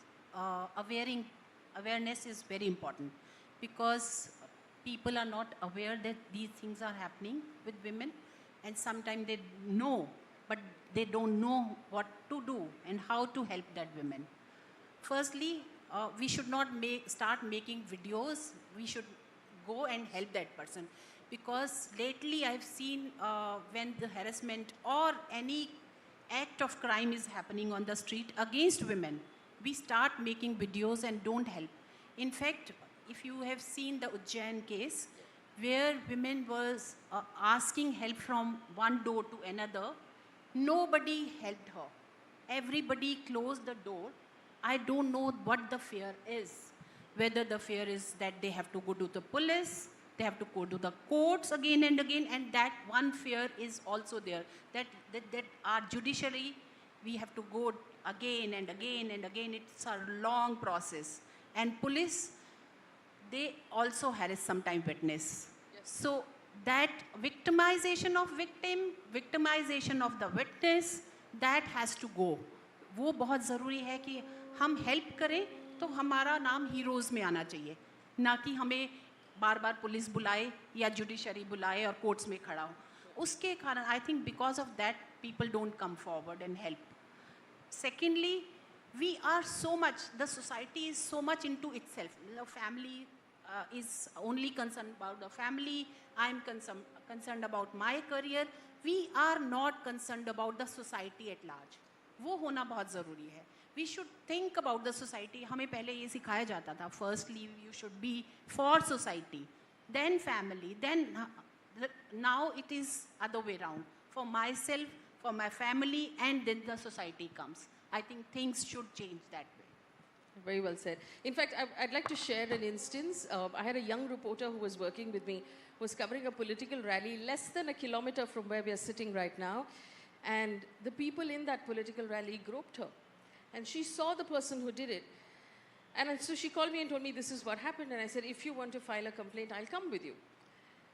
Awareness is very important, because people are not aware that these things are happening with women, and sometimes they know, but they don't know what to do and how to help that women. Firstly, we should not start making videos. We should go and help that person, because lately I've seen when the harassment or any act of crime is happening on the street against women, we start making videos and don't help. In fact, if you have seen the Ujjain case, where women was asking help from one door to another, nobody helped her. Everybody closed the door. I don't know what the fear is. Whether the fear is that they have to go to the police, they have to go to the courts again and again, and that one fear is also there. That our judiciary, we have to go again and again and again. It's a long process. And police, they also harass sometimes witness. Yes. So that victimization of victim, victimization of the witness, that has to go. वो बहुत ज़रूरी है कि हम help करें तो हमारा नाम heroes में आना चाहिए, ना कि हमें बार-बार पुलिस बुलाए या judiciary बुलाए और courts में खड़ा हो. उसके कारण I think because of that people don't come forward and help. Secondly, we are so much, the society is so much into itself. The family is only concerned about the family. I'm concerned about my career. We are not concerned about the society at large. वो होना बहुत ज़रूरी है. We should think about the society. हमें पहले ये सिखाया जाता था. Firstly, you should be for society, then family, then now it is other way around. For myself, for my family, and then the society comes. I think things should change that way. Very well said. In fact, I'd like to share an instance. I had a young reporter who was working with me, who was covering a political rally less than a kilometer from where we are sitting right now. And the people in that political rally groped her. And she saw the person who did it. And so she called me and told me, this is what happened. And I said, if you want to file a complaint, I'll come with you.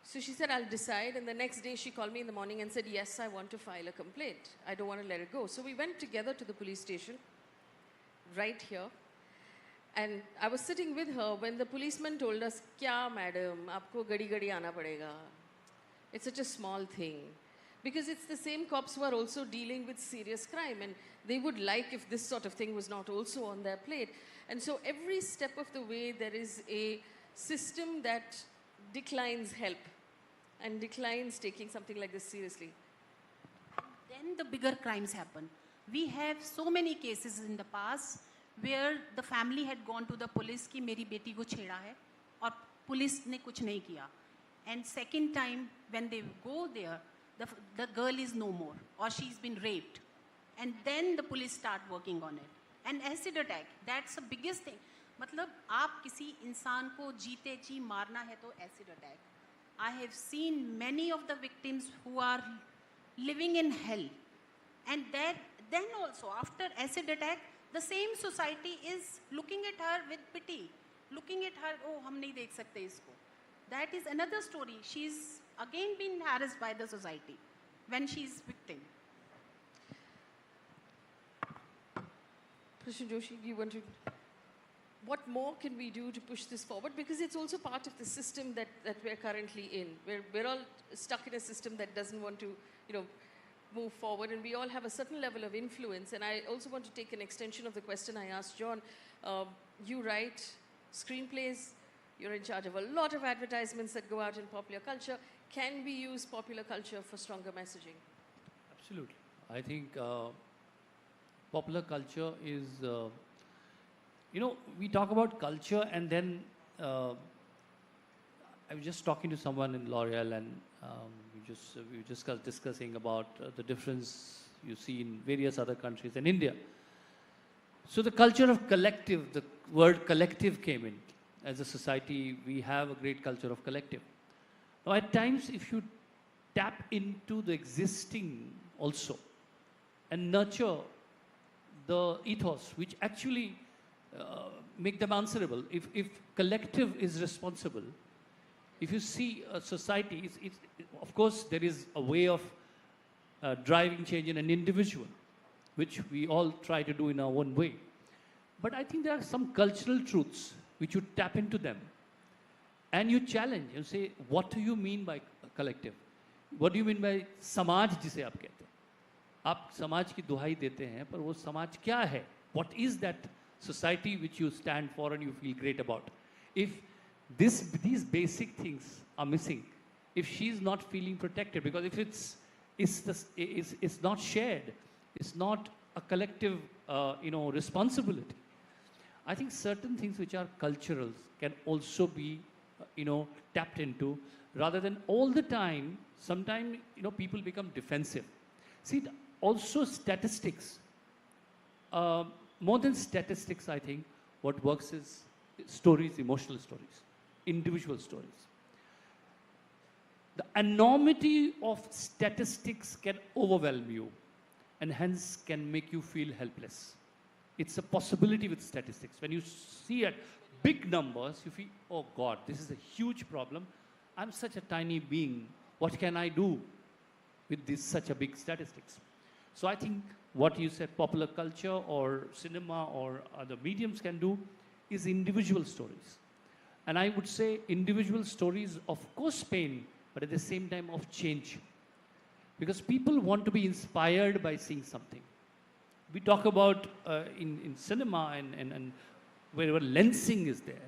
So she said, I'll decide. And the next day she called me in the morning and said, yes, I want to file a complaint. I don't want to let it go. So we went together to the police station, right here. And I was sitting with her when the policeman told us, kya madam, aapko gadi aana padega. It's such a small thing. Because it's the same cops who are also dealing with serious crime, and they would like if this sort of thing was not also on their plate. And so every step of the way there is a system that declines help and declines taking something like this seriously. Then the bigger crimes happen. We have so many cases in the past where the family had gone to the police कि मेरी बेटी को छेड़ा है और police ने कुछ नहीं किया. And second time when they go there, the girl is no more or she's been raped. and then the police start working on it. And acid attack, that's the biggest thing. मतलब आप किसी इंसान को जीते जी मारना है तो acid attack. I have seen many of the victims who are living in hell. And then also after acid attack, the same society is looking at her with pity. Looking at her, oh, हम नहीं देख सकते इसको. That is another story. She's again been harassed by the society when she's victim. President Joshi, do you want to... What more can we do to push this forward? Because it's also part of the system that we're currently in. We're all stuck in a system that doesn't want to, move forward, and we all have a certain level of influence. And I also want to take an extension of the question I asked John. You write screenplays, you're in charge of a lot of advertisements that go out in popular culture. Can we use popular culture for stronger messaging? Absolutely. I think popular culture is, we talk about culture, and then I was just talking to someone in L'Oreal, and we were just discussing about the difference you see in various other countries and India. So the culture of collective, the word collective came in. As a society, we have a great culture of collective. Now, at times, if you tap into the existing also and nurture the ethos, which actually make them answerable. If collective is responsible, if you see a society, of course, there is a way of driving change in an individual, which we all try to do in our own way. But I think there are some cultural truths which you tap into them and you challenge. You say, what do you mean by collective? What do you mean by समाज जिसे आप कहते हैं? आप समाज की दुहाई देते हैं, पर वो समाज क्या है? What is that society which you stand for and you feel great about? If these basic things are missing, if she's not feeling protected, because if it's not shared, it's not a collective, responsibility. I think certain things which are cultural can also be, tapped into, rather than all the time. Sometimes, people become defensive. See, also statistics. More than statistics, I think, what works is stories, emotional stories, individual stories. The enormity of statistics can overwhelm you and hence can make you feel helpless. It's a possibility with statistics. When you see at big numbers, you feel, oh God, this is a huge problem. I'm such a tiny being. What can I do with this such a big statistics? So I think what you said, popular culture or cinema or other mediums can do is individual stories. And I would say individual stories, of course, pain, but at the same time of change. Because people want to be inspired by seeing something. We talk about in cinema and wherever lensing is there,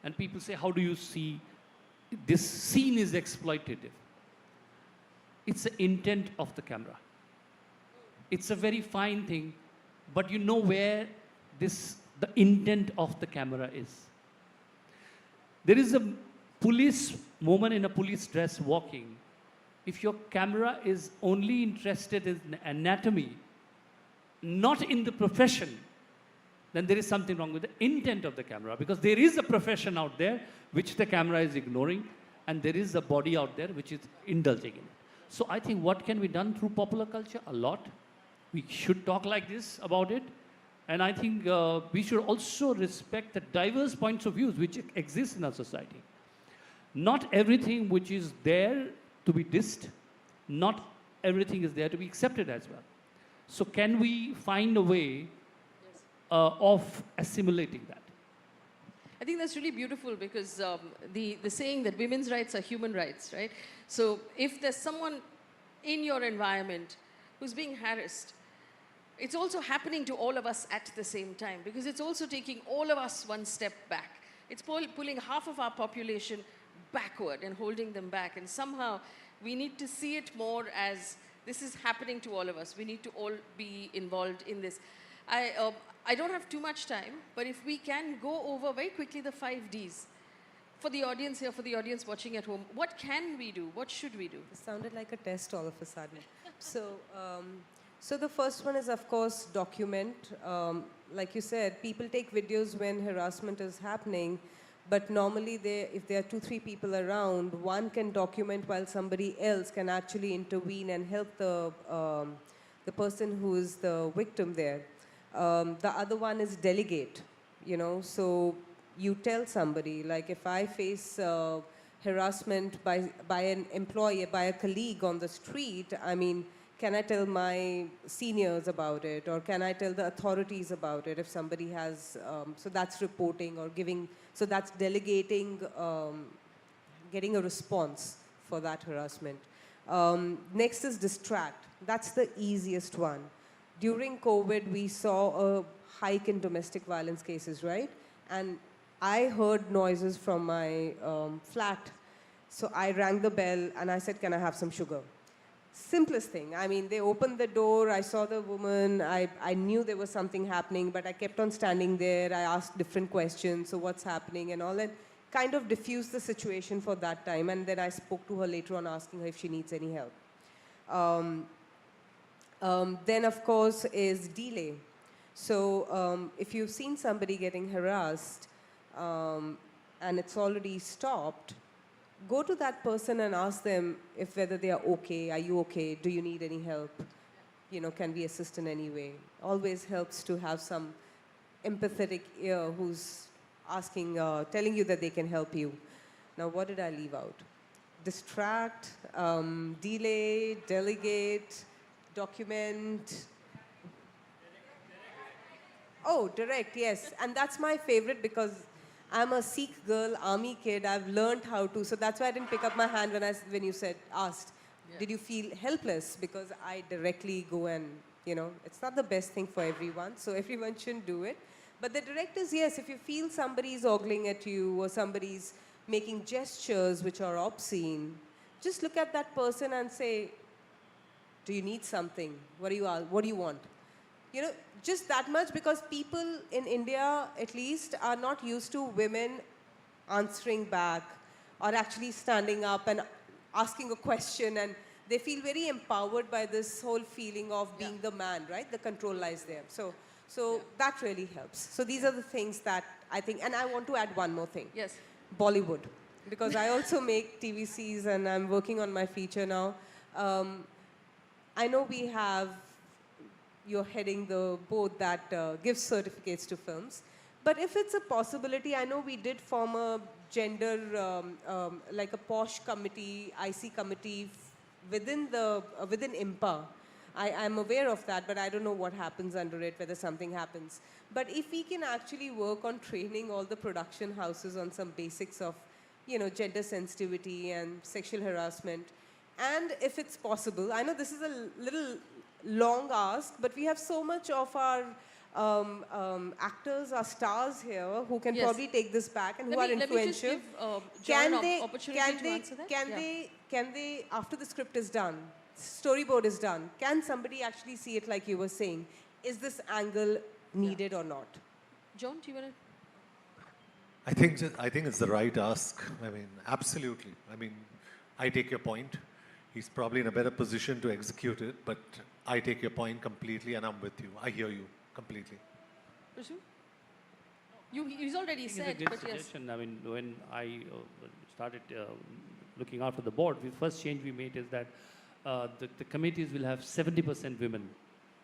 and people say, how do you see this scene is exploitative? It's the intent of the camera. It's a very fine thing, but you know where the intent of the camera is. There is a police woman in a police dress walking. If your camera is only interested in anatomy, not in the profession, then there is something wrong with the intent of the camera, because there is a profession out there which the camera is ignoring, and there is a body out there which is indulging in it. So I think what can be done through popular culture? A lot. We should talk like this about it. And I think we should also respect the diverse points of views which exist in our society. Not everything which is there to be dissed, not everything is there to be accepted as well. So can we find a way of assimilating that? I think that's really beautiful, because the saying that women's rights are human rights, right? So if there's someone in your environment who's being harassed, it's also happening to all of us at the same time, because it's also taking all of us one step back. It's pulling half of our population backward and holding them back. And somehow we need to see it more as this is happening to all of us. We need to all be involved in this. I don't have too much time, but if we can go over very quickly the 5 Ds for the audience here, for the audience watching at home, what can we do? What should we do? It sounded like a test all of a sudden. So the first one is, of course, document. Like you said, people take videos when harassment is happening, but normally if there are 2-3 people around, one can document while somebody else can actually intervene and help the person who is the victim there. The other one is delegate, you know, so you tell somebody, like if I face harassment by an employee, by a colleague on the street, I mean, can I tell my seniors about it, or can I tell the authorities about it if somebody has, so that's reporting or giving, so that's delegating, getting a response for that harassment. Next is distract. That's the easiest one. During COVID, we saw a hike in domestic violence cases, right? And I heard noises from my flat. So I rang the bell and I said, can I have some sugar? Simplest thing. I mean, they opened the door, I saw the woman, I knew there was something happening, but I kept on standing there. I asked different questions, so what's happening and all that. Kind of diffused the situation for that time, and then I spoke to her later on asking her if she needs any help. Then, of course, is delay. So if you've seen somebody getting harassed and it's already stopped, go to that person and ask them if whether they are okay. Are you okay? Do you need any help? You know, can we assist in any way? Always helps to have some empathetic ear who's asking, telling you that they can help you. Now, what did I leave out? Distract, delay, delegate, document. Oh, direct, yes. And that's my favorite because I'm a Sikh girl, army kid. I've learned how to. So that's why I didn't pick up my hand when you said, asked, did you feel helpless? Because I directly go and, you know, it's not the best thing for everyone. So everyone shouldn't do it. But the direct is, yes, if you feel somebody's ogling at you or somebody's making gestures which are obscene, just look at that person and say, do you need something? What do you want? You know, just that much, because people in India, at least, are not used to women answering back or actually standing up and asking a question, and they feel very empowered by this whole feeling of being the man, right? The control lies there. So that really helps. So these are the things that I think, and I want to add one more thing. Yes. Bollywood, because I also make TVCs and I'm working on my feature now. I know you're heading the board that gives certificates to films. But if it's a possibility, I know we did form a gender, like a POSH committee, IC committee within IMPA. I'm aware of that, but I don't know what happens under it, whether something happens. But if we can actually work on training all the production houses on some basics of, you know, gender sensitivity and sexual harassment, and if it's possible, I know this is a little long ask, but we have so much of our actors, our stars here who can probably take this back and who are influential. Let me just give John an opportunity to answer that. Can they, after the script is done, storyboard is done, can somebody actually see it like you were saying? Is this angle needed or not? John, do you want to? I think it's the right ask. I mean, absolutely. I mean, I take your point. He's probably in a better position to execute it, but I take your point completely and I'm with you. I hear you completely. Prashu? He's already said, it's a but good yes. suggestion. I mean, when I started looking after the board, the first change we made is that the committees will have 70% women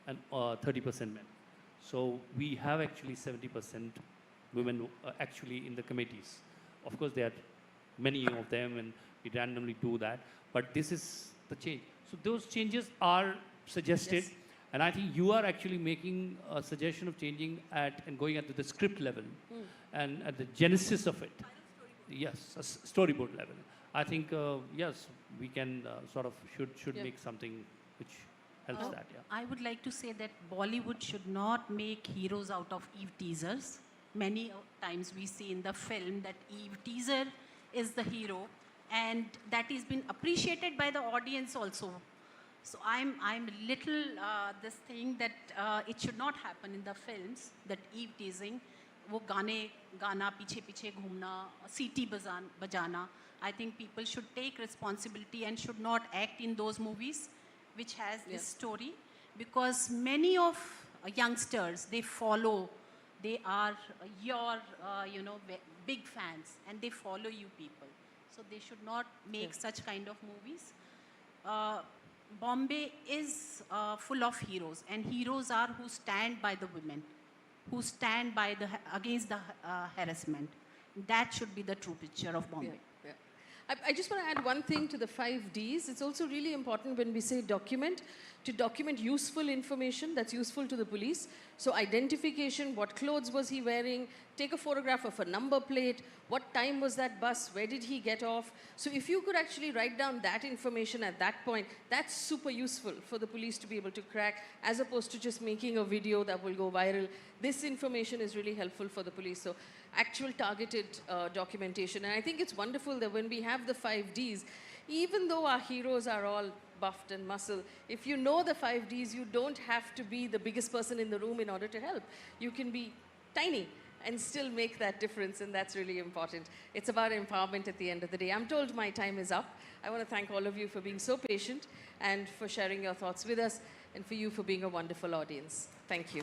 and 30% men. So we have actually 70% women actually in the committees. Of course, there are many of them and we randomly do that, but this is the change. So those changes are suggested, and I think you are actually making a suggestion of changing and going at the script level and at the genesis of it. Yes, a storyboard level. I think, yes, we can should make something which helps that, I would like to say that Bollywood should not make heroes out of Eve teasers. Many times we see in the film that Eve teaser is the hero, and that has been appreciated by the audience also. So I'm little this thing that it should not happen in the films, that Eve teasing, wo gana piche piche ghumna, CT bajana. I think people should take responsibility and should not act in those movies which has this story. because many of youngsters, they follow, they are your, big fans, and they follow you people. So they should not make such kind of movies. Bombay is full of heroes, and heroes are who stand by the women, who stand by against the harassment. That should be the true picture of Bombay. Yeah, yeah. I just want to add one thing to the 5 Ds. It's also really important when we say document, to document useful information that's useful to the police. So identification, what clothes was he wearing, take a photograph of a number plate, what time was that bus, where did he get off. So if you could actually write down that information at that point, that's super useful for the police to be able to crack, as opposed to just making a video that will go viral. This information is really helpful for the police. So actual targeted documentation. And I think it's wonderful that when we have the 5 Ds, even though our heroes are all buffed and muscle, if you know the 5 Ds, you don't have to be the biggest person in the room in order to help. You can be tiny and still make that difference, and that's really important. It's about empowerment at the end of the day. I'm told my time is up. I want to thank all of you for being so patient and for sharing your thoughts with us, and for you for being a wonderful audience. Thank you.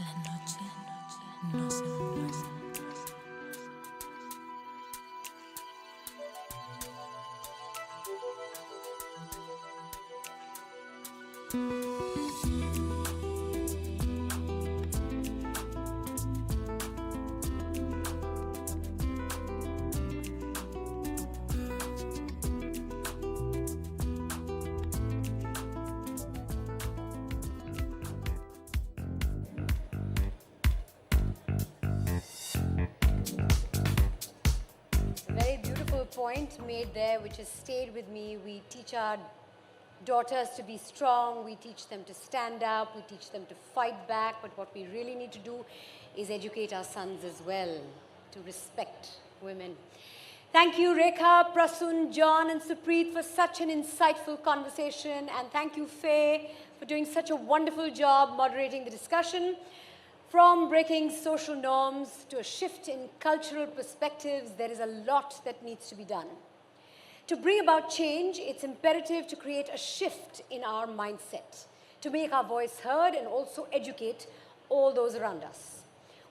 La noche no se duerme. Very beautiful point made there, which has stayed with me. We teach our daughters to be strong, we teach them to stand up, we teach them to fight back, but what we really need to do is educate our sons as well to respect women. Thank you, Rekha, Prasun, John, and Supreet for such an insightful conversation, and thank you, Faye, for doing such a wonderful job moderating the discussion. From breaking social norms to a shift in cultural perspectives, there is a lot that needs to be done. To bring about change, it's imperative to create a shift in our mindset, to make our voice heard and also educate all those around us.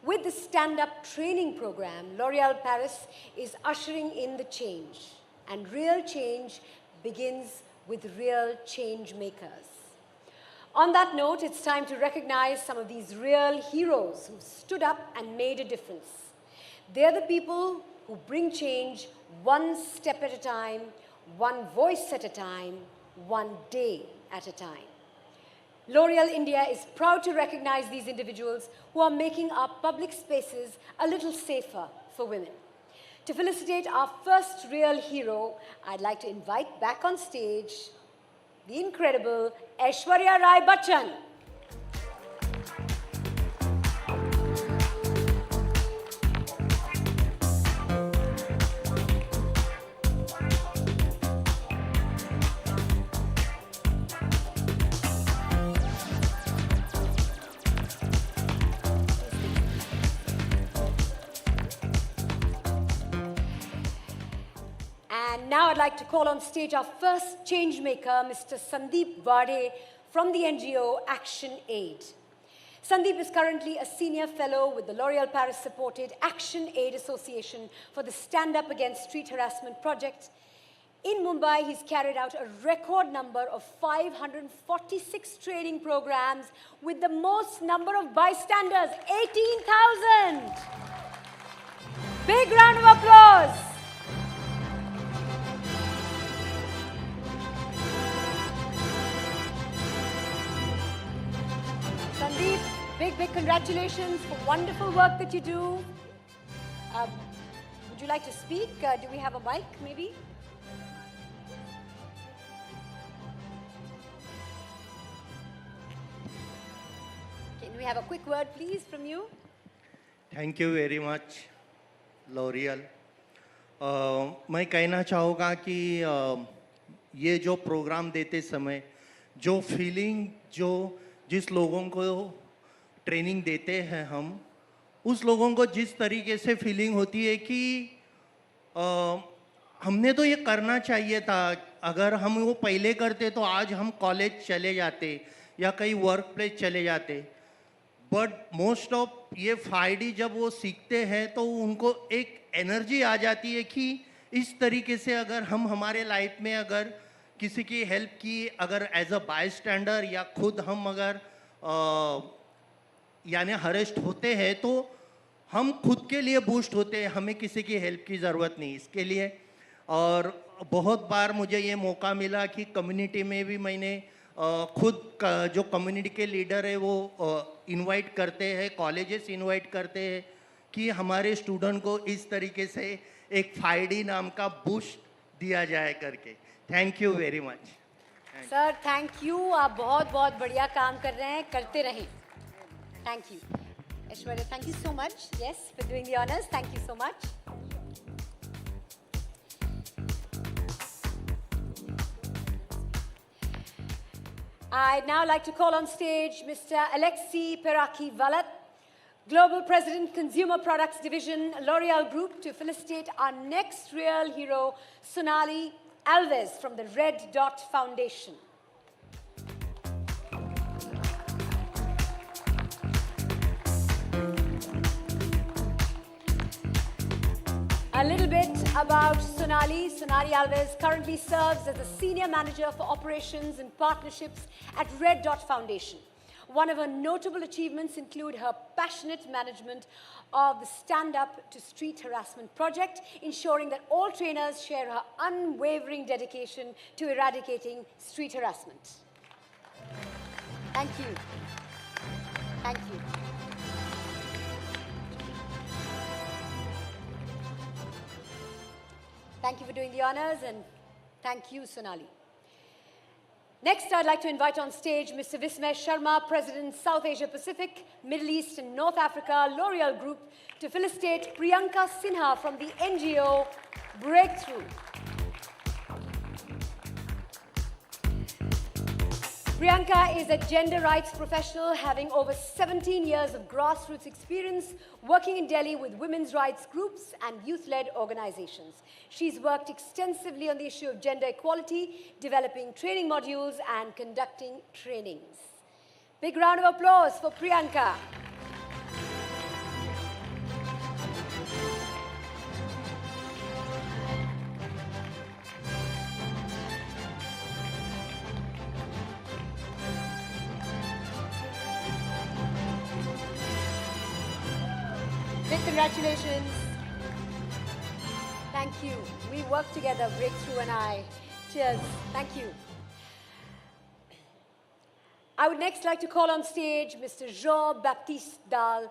With the stand-up training program, L'Oréal Paris is ushering in the change, and real change begins with real change makers. On that note, it's time to recognize some of these real heroes who stood up and made a difference. They're the people who bring change one step at a time, one voice at a time, one day at a time. L'Oréal India is proud to recognize these individuals who are making our public spaces a little safer for women. To felicitate our first real hero, I'd like to invite back on stage the incredible Aishwarya Rai Bachchan. And now I'd like to call on stage our first change maker, Mr. Sandeep Vade from the NGO Action Aid. Sandeep is currently a senior fellow with the L'Oréal Paris-supported Action Aid Association for the Stand Up Against Street Harassment project. In Mumbai, he's carried out a record number of 546 training programs with the most number of bystanders, 18,000. Big round of applause. Sandeep Big, big congratulations for wonderful work that you do. Would you like to speak? Do we have a mic, maybe? Can we have a quick word, please, from you? Thank you very much L'Oréal. मैं कहना चाहूँगा कि ये जो programme देते समय जो feeling जिस लोगों को ट्रेनिंग देते हैं हम, उस लोगों को जिस तरीके से फीलिंग होती है कि हमने तो ये करना चाहिए था, अगर हम वो पहले करते तो आज हम कॉलेज चले जाते या कहीं वर्क प्लेस चले जाते। बट मोस्ट ऑफ ये 5D जब वो सीखते हैं तो उनको एक एनर्जी आ जाती है कि इस तरीके से अगर हम हमारे लाइफ में अगर किसी की हेल्प की, अगर एज अ बाय स्टैंडर या खुद हम अगर यानी हरेस्ट होते हैं तो हम खुद के लिए बूस्ट होते हैं, हमें किसी की हेल्प की ज़रूरत नहीं इसके लिए। और बहुत बार मुझे ये मौका मिला कि कम्युनिटी में भी मैंने खुद जो कम्युनिटी के लीडर है वो इनवाइट करते हैं, कॉलेजेस इनवाइट करते हैं कि हमारे स्टूडेंट को इस तरीके से एक 5D नाम का बूस्ट दिया जाए करके। Thank you very much sir, thank you. आप बहुत बहुत बढ़िया काम कर रहे हैं, करते रहें। Thank you Aishwarya, thank you so much, yes, for doing the honours, thank you so much. I'd now like to call on stage Mr. Alexei Peraki-Valat, Global President, Consumer Products Division, L'Oreal Group, to felicitate our next real hero, Sonali Alves from the Red Dot Foundation. A little bit about Sonali. Sonali Alves currently serves as the Senior Manager for Operations and Partnerships at Red Dot Foundation. One of her notable achievements include her passionate management of the Stand Up to Street Harassment project, ensuring that all trainers share her unwavering dedication to eradicating street harassment. Thank you. Thank you. Thank you for doing the honors, and thank you, Sonali. Next, I'd like to invite on stage Mr. Vismay Sharma, President, South Asia Pacific, Middle East and North Africa, L'Oreal Group, to felicitate Priyanka Sinha from the NGO Breakthrough. Priyanka is a gender rights professional having over 17 years of grassroots experience working in Delhi with women's rights groups and youth-led organizations. She's worked extensively on the issue of gender equality, developing training modules and conducting trainings. Big round of applause for Priyanka. Big congratulations. Thank you. We worked together, Breakthrough and I. Cheers. Thank you. I would next like to call on stage Mr. Jean-Baptiste Dahl,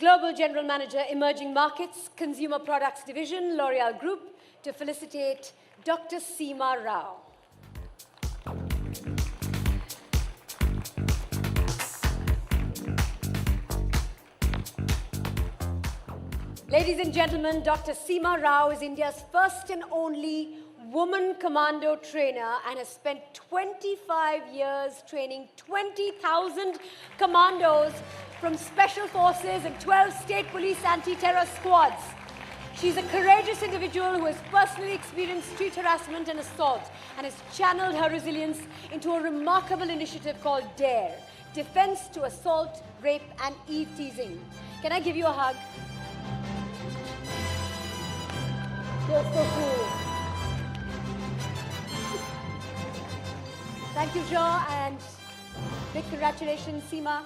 Global General Manager, Emerging Markets, Consumer Products Division, L'Oreal Group, to felicitate Dr. Seema Rao. Ladies and gentlemen, Dr. Seema Rao is India's first and only woman commando trainer and has spent 25 years training 20,000 commandos from special forces and 12 state police anti-terror squads. She's a courageous individual who has personally experienced street harassment and assault and has channeled her resilience into a remarkable initiative called DARE, Defense to Assault, Rape and Eve-Teasing. Can I give you a hug? You're so cool. Thank you, Jean, and big congratulations, Seema.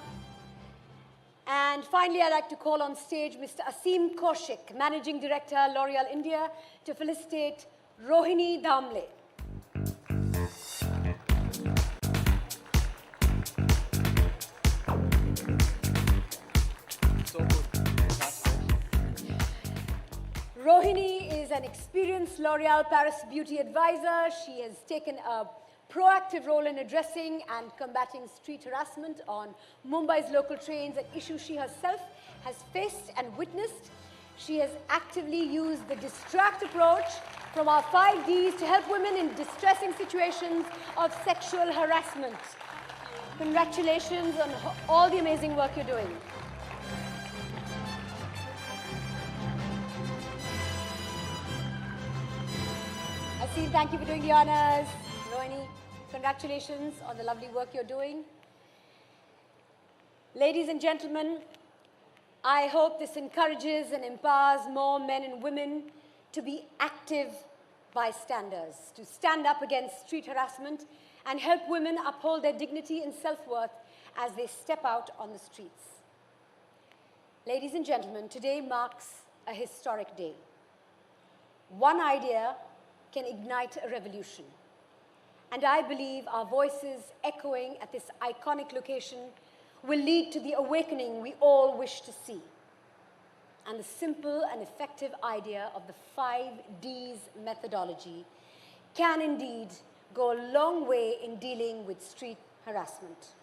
And finally, I'd like to call on stage Mr. Aseem Kaushik, Managing Director, L'Oreal India, to felicitate Rohini Dhamle. Rohini is an experienced L'Oréal Paris beauty advisor. She has taken a proactive role in addressing and combating street harassment on Mumbai's local trains, an issue she herself has faced and witnessed. She has actively used the distract approach from our 5 Ds to help women in distressing situations of sexual harassment. Congratulations on all the amazing work you're doing. Asil, thank you for doing the honors. Rohini, congratulations on the lovely work you're doing. Ladies and gentlemen, I hope this encourages and empowers more men and women to be active bystanders, to stand up against street harassment and help women uphold their dignity and self-worth as they step out on the streets. Ladies and gentlemen, today marks a historic day. One idea can ignite a revolution. And I believe our voices echoing at this iconic location will lead to the awakening we all wish to see. And the simple and effective idea of the 5 Ds methodology can indeed go a long way in dealing with street harassment.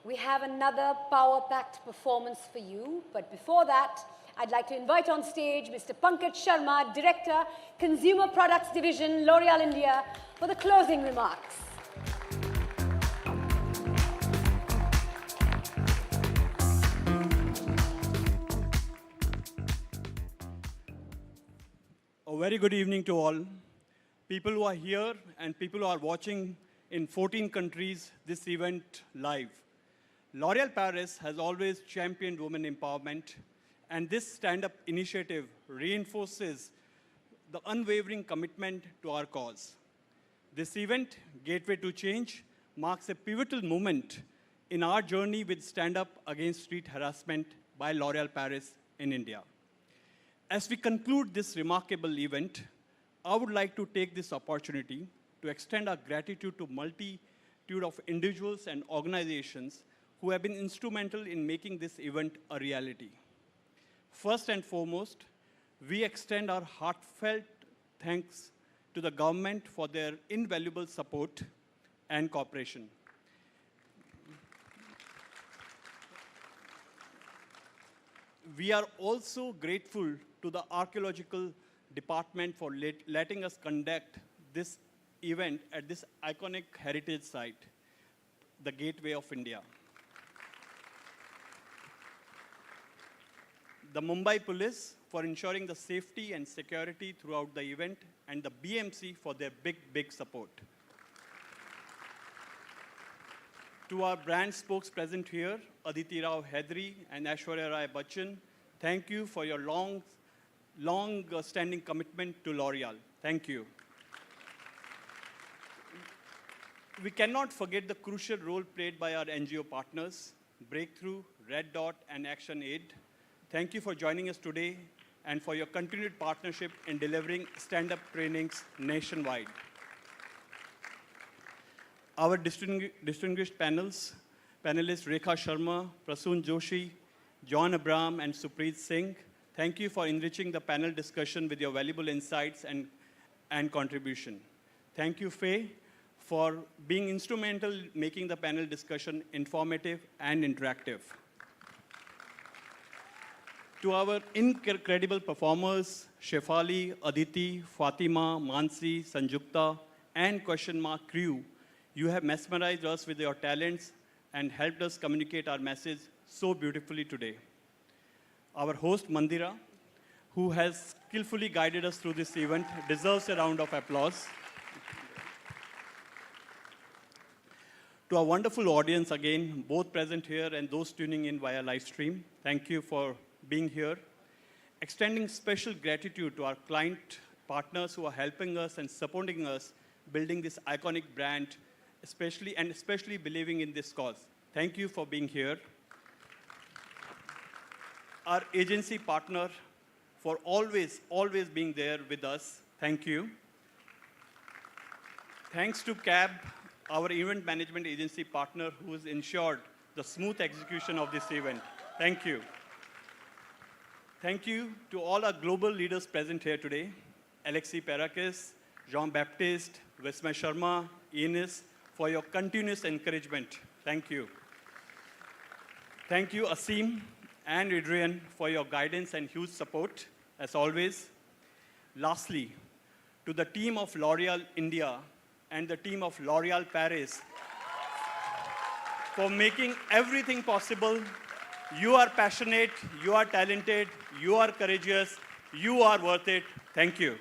We have another power-packed performance for you, but before that, I'd like to invite on stage Mr. Pankaj Sharma, Director, Consumer Products Division, L'Oréal India, for the closing remarks. A very good evening to all. People who are here and people who are watching in 14 countries this event live. L'Oréal Paris has always championed women empowerment, and this stand-up initiative reinforces the unwavering commitment to our cause. This event, Gateway to Change, marks a pivotal moment in our journey with stand-up against street harassment by L'Oréal Paris in India. As we conclude this remarkable event, I would like to take this opportunity to extend our gratitude to multitude of individuals and organizations who have been instrumental in making this event a reality. First and foremost, we extend our heartfelt thanks to the government for their invaluable support and cooperation. We are also grateful to the archaeological department for letting us conduct this event at this iconic heritage site, the Gateway of India. The Mumbai Police for ensuring the safety and security throughout the event, and the BMC for their big support. To our brand spokes present here, Aditi Rao Hedri and Aishwarya Rai Bachchan, thank you for your long-standing commitment to L'Oréal. Thank you. We cannot forget the crucial role played by our NGO partners, Breakthrough, Red Dot, and Action Aid. Thank you for joining us today and for your continued partnership in delivering stand-up trainings nationwide. Our distinguished panelists, Rekha Sharma, Prasoon Joshi, John Abram, and Supreet Singh, thank you for enriching the panel discussion with your valuable insights and contribution. Thank you, Faye, for being instrumental in making the panel discussion informative and interactive. To our incredible performers, Shefali, Aditi, Fatima, Mansi, Sanjukta, and question mark crew, you have mesmerized us with your talents and helped us communicate our message so beautifully today. Our host, Mandira, who has skillfully guided us through this event, deserves a round of applause. To our wonderful audience again, both present here and those tuning in via live stream, thank you for being here. Extending special gratitude to our client partners who are helping us and supporting us building this iconic brand, especially believing in this cause. Thank you for being here. Our agency partner for always being there with us. Thank you. Thanks to CAB, our event management agency partner who has ensured the smooth execution of this event. Thank you. Thank you to all our global leaders present here today, Alexis Perakis, Jean-Baptiste, Vismay Sharma, Eunice, for your continuous encouragement. Thank you. Thank you, Asim and Adrian, for your guidance and huge support, as always. Lastly, to the team of L'Oréal India and the team of L'Oréal Paris for making everything possible. You are passionate, you are talented, you are courageous, you are worth it. Thank you.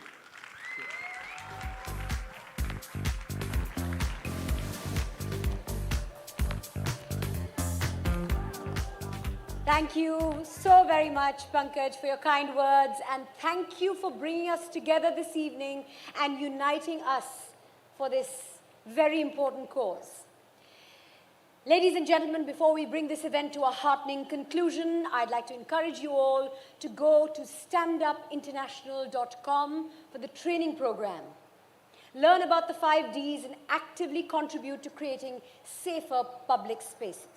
Thank you so very much, Pankaj, for your kind words, and thank you for bringing us together this evening and uniting us for this very important cause. Ladies and gentlemen, before we bring this event to a heartening conclusion, I'd like to encourage you all to go to standupinternational.com for the training program. Learn about the 5 Ds and actively contribute to creating safer public spaces.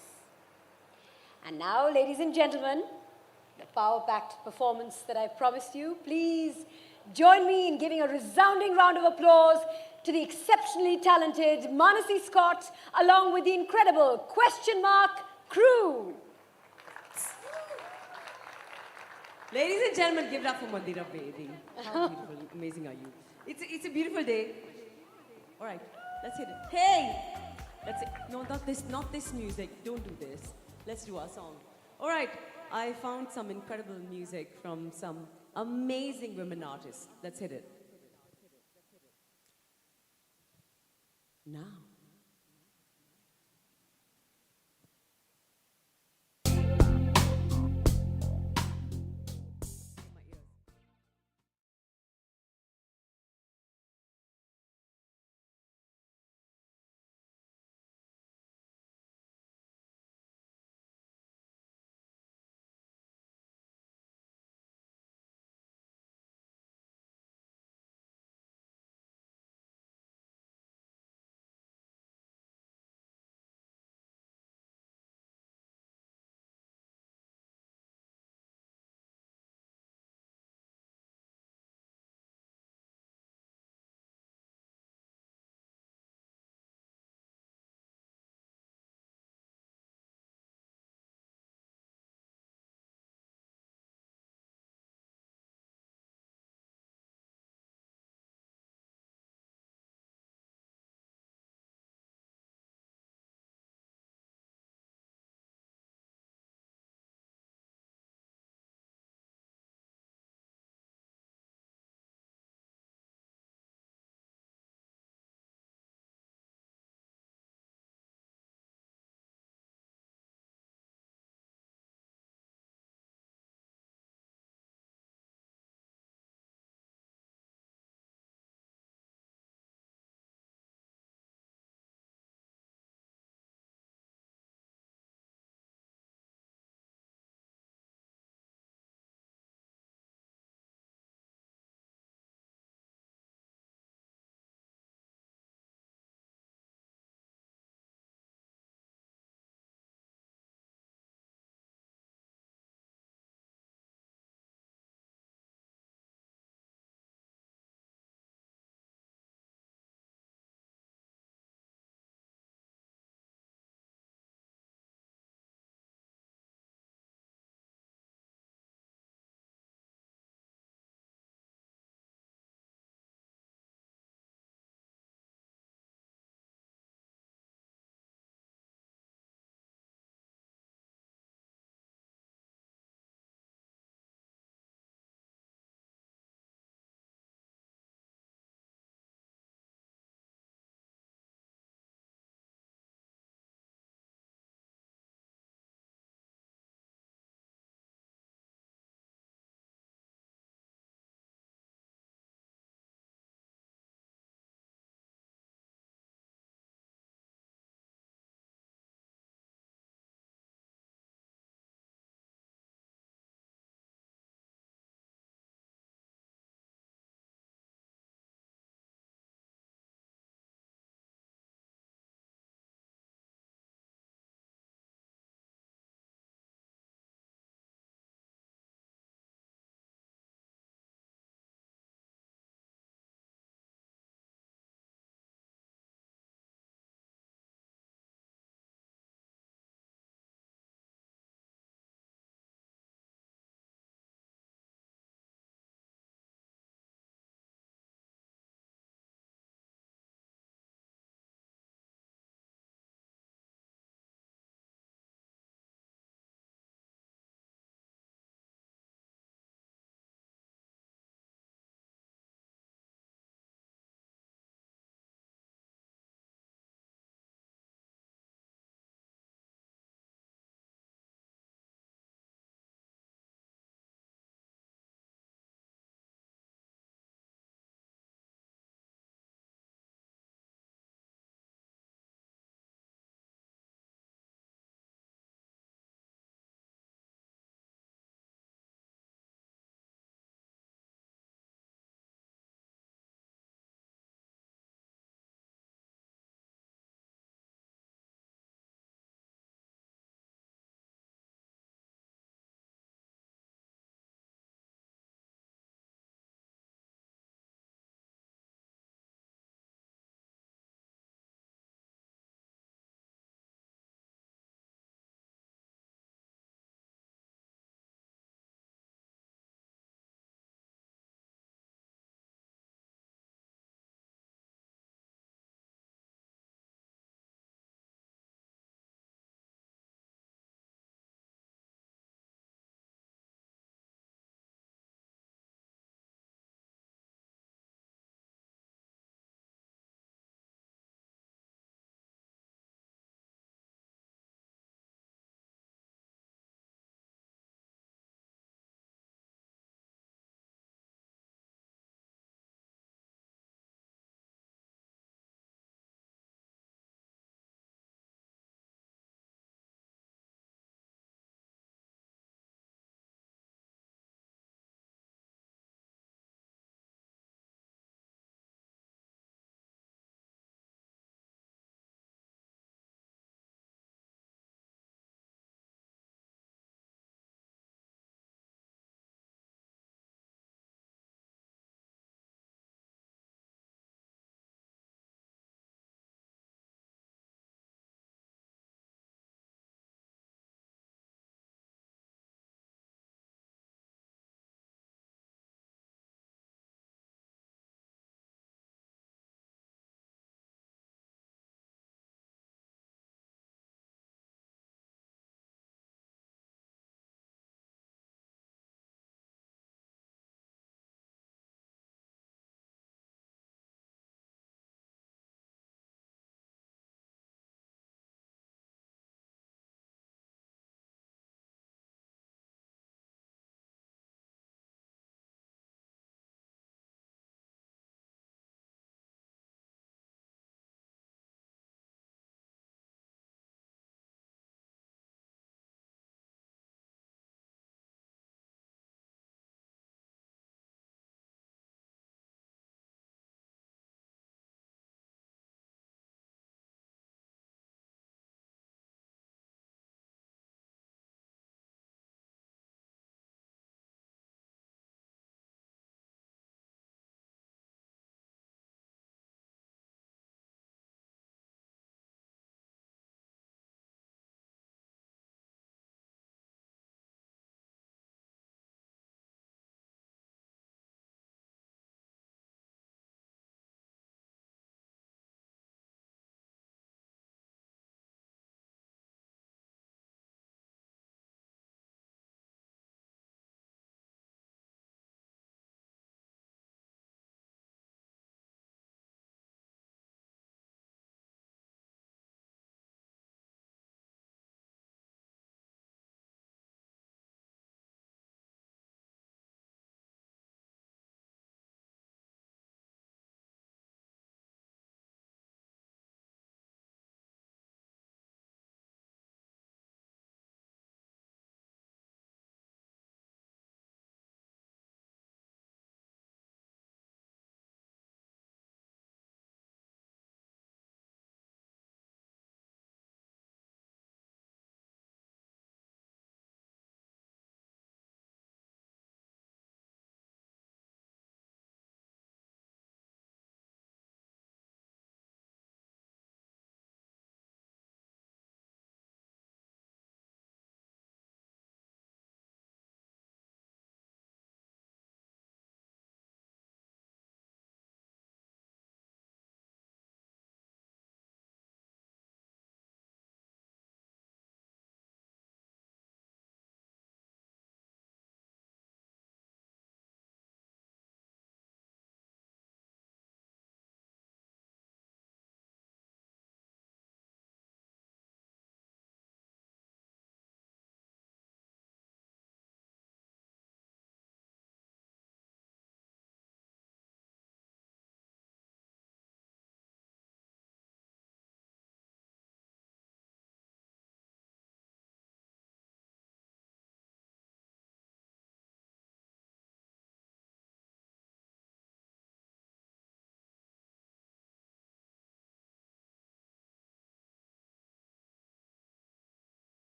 And now, ladies and gentlemen, the power-packed performance that I promised you, please join me in giving a resounding round of applause to the exceptionally talented Manasi Scott, along with the incredible question mark crew. Ladies and gentlemen, give it up for Mandira Bedi. How beautiful, amazing are you? It's a beautiful day. All right, let's hit it. Hey! Let's hit. No, not this music. Don't do this. Let's do our song. All right, I found some incredible music from some amazing women artists. Let's hit it. Now.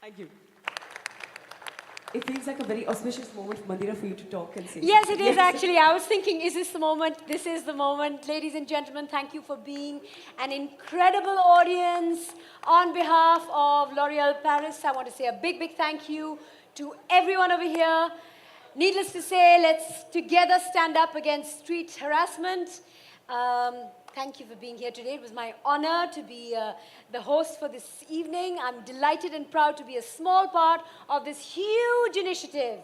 Thank you. It feels like a very auspicious moment for Mandira for you to talk and say. Yes, it something. is actually. I was thinking, is this the moment? This is the moment. Ladies and gentlemen, thank you for being an incredible audience. On behalf of L'Oréal Paris, I want to say a big, big thank you to everyone over here. Needless to say, let's together stand up against street harassment. Thank you for being here today. It was my honor to be the host for this evening. I'm delighted and proud to be a small part of this huge initiative.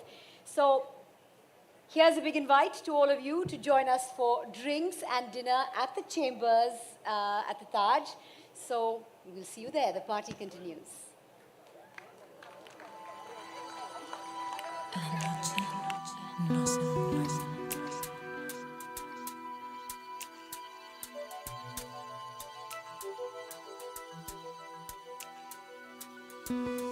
So here's a big invite to all of you to join us for drinks and dinner at the Chambers at the Taj. So we'll see you there. The party continues. Thank you.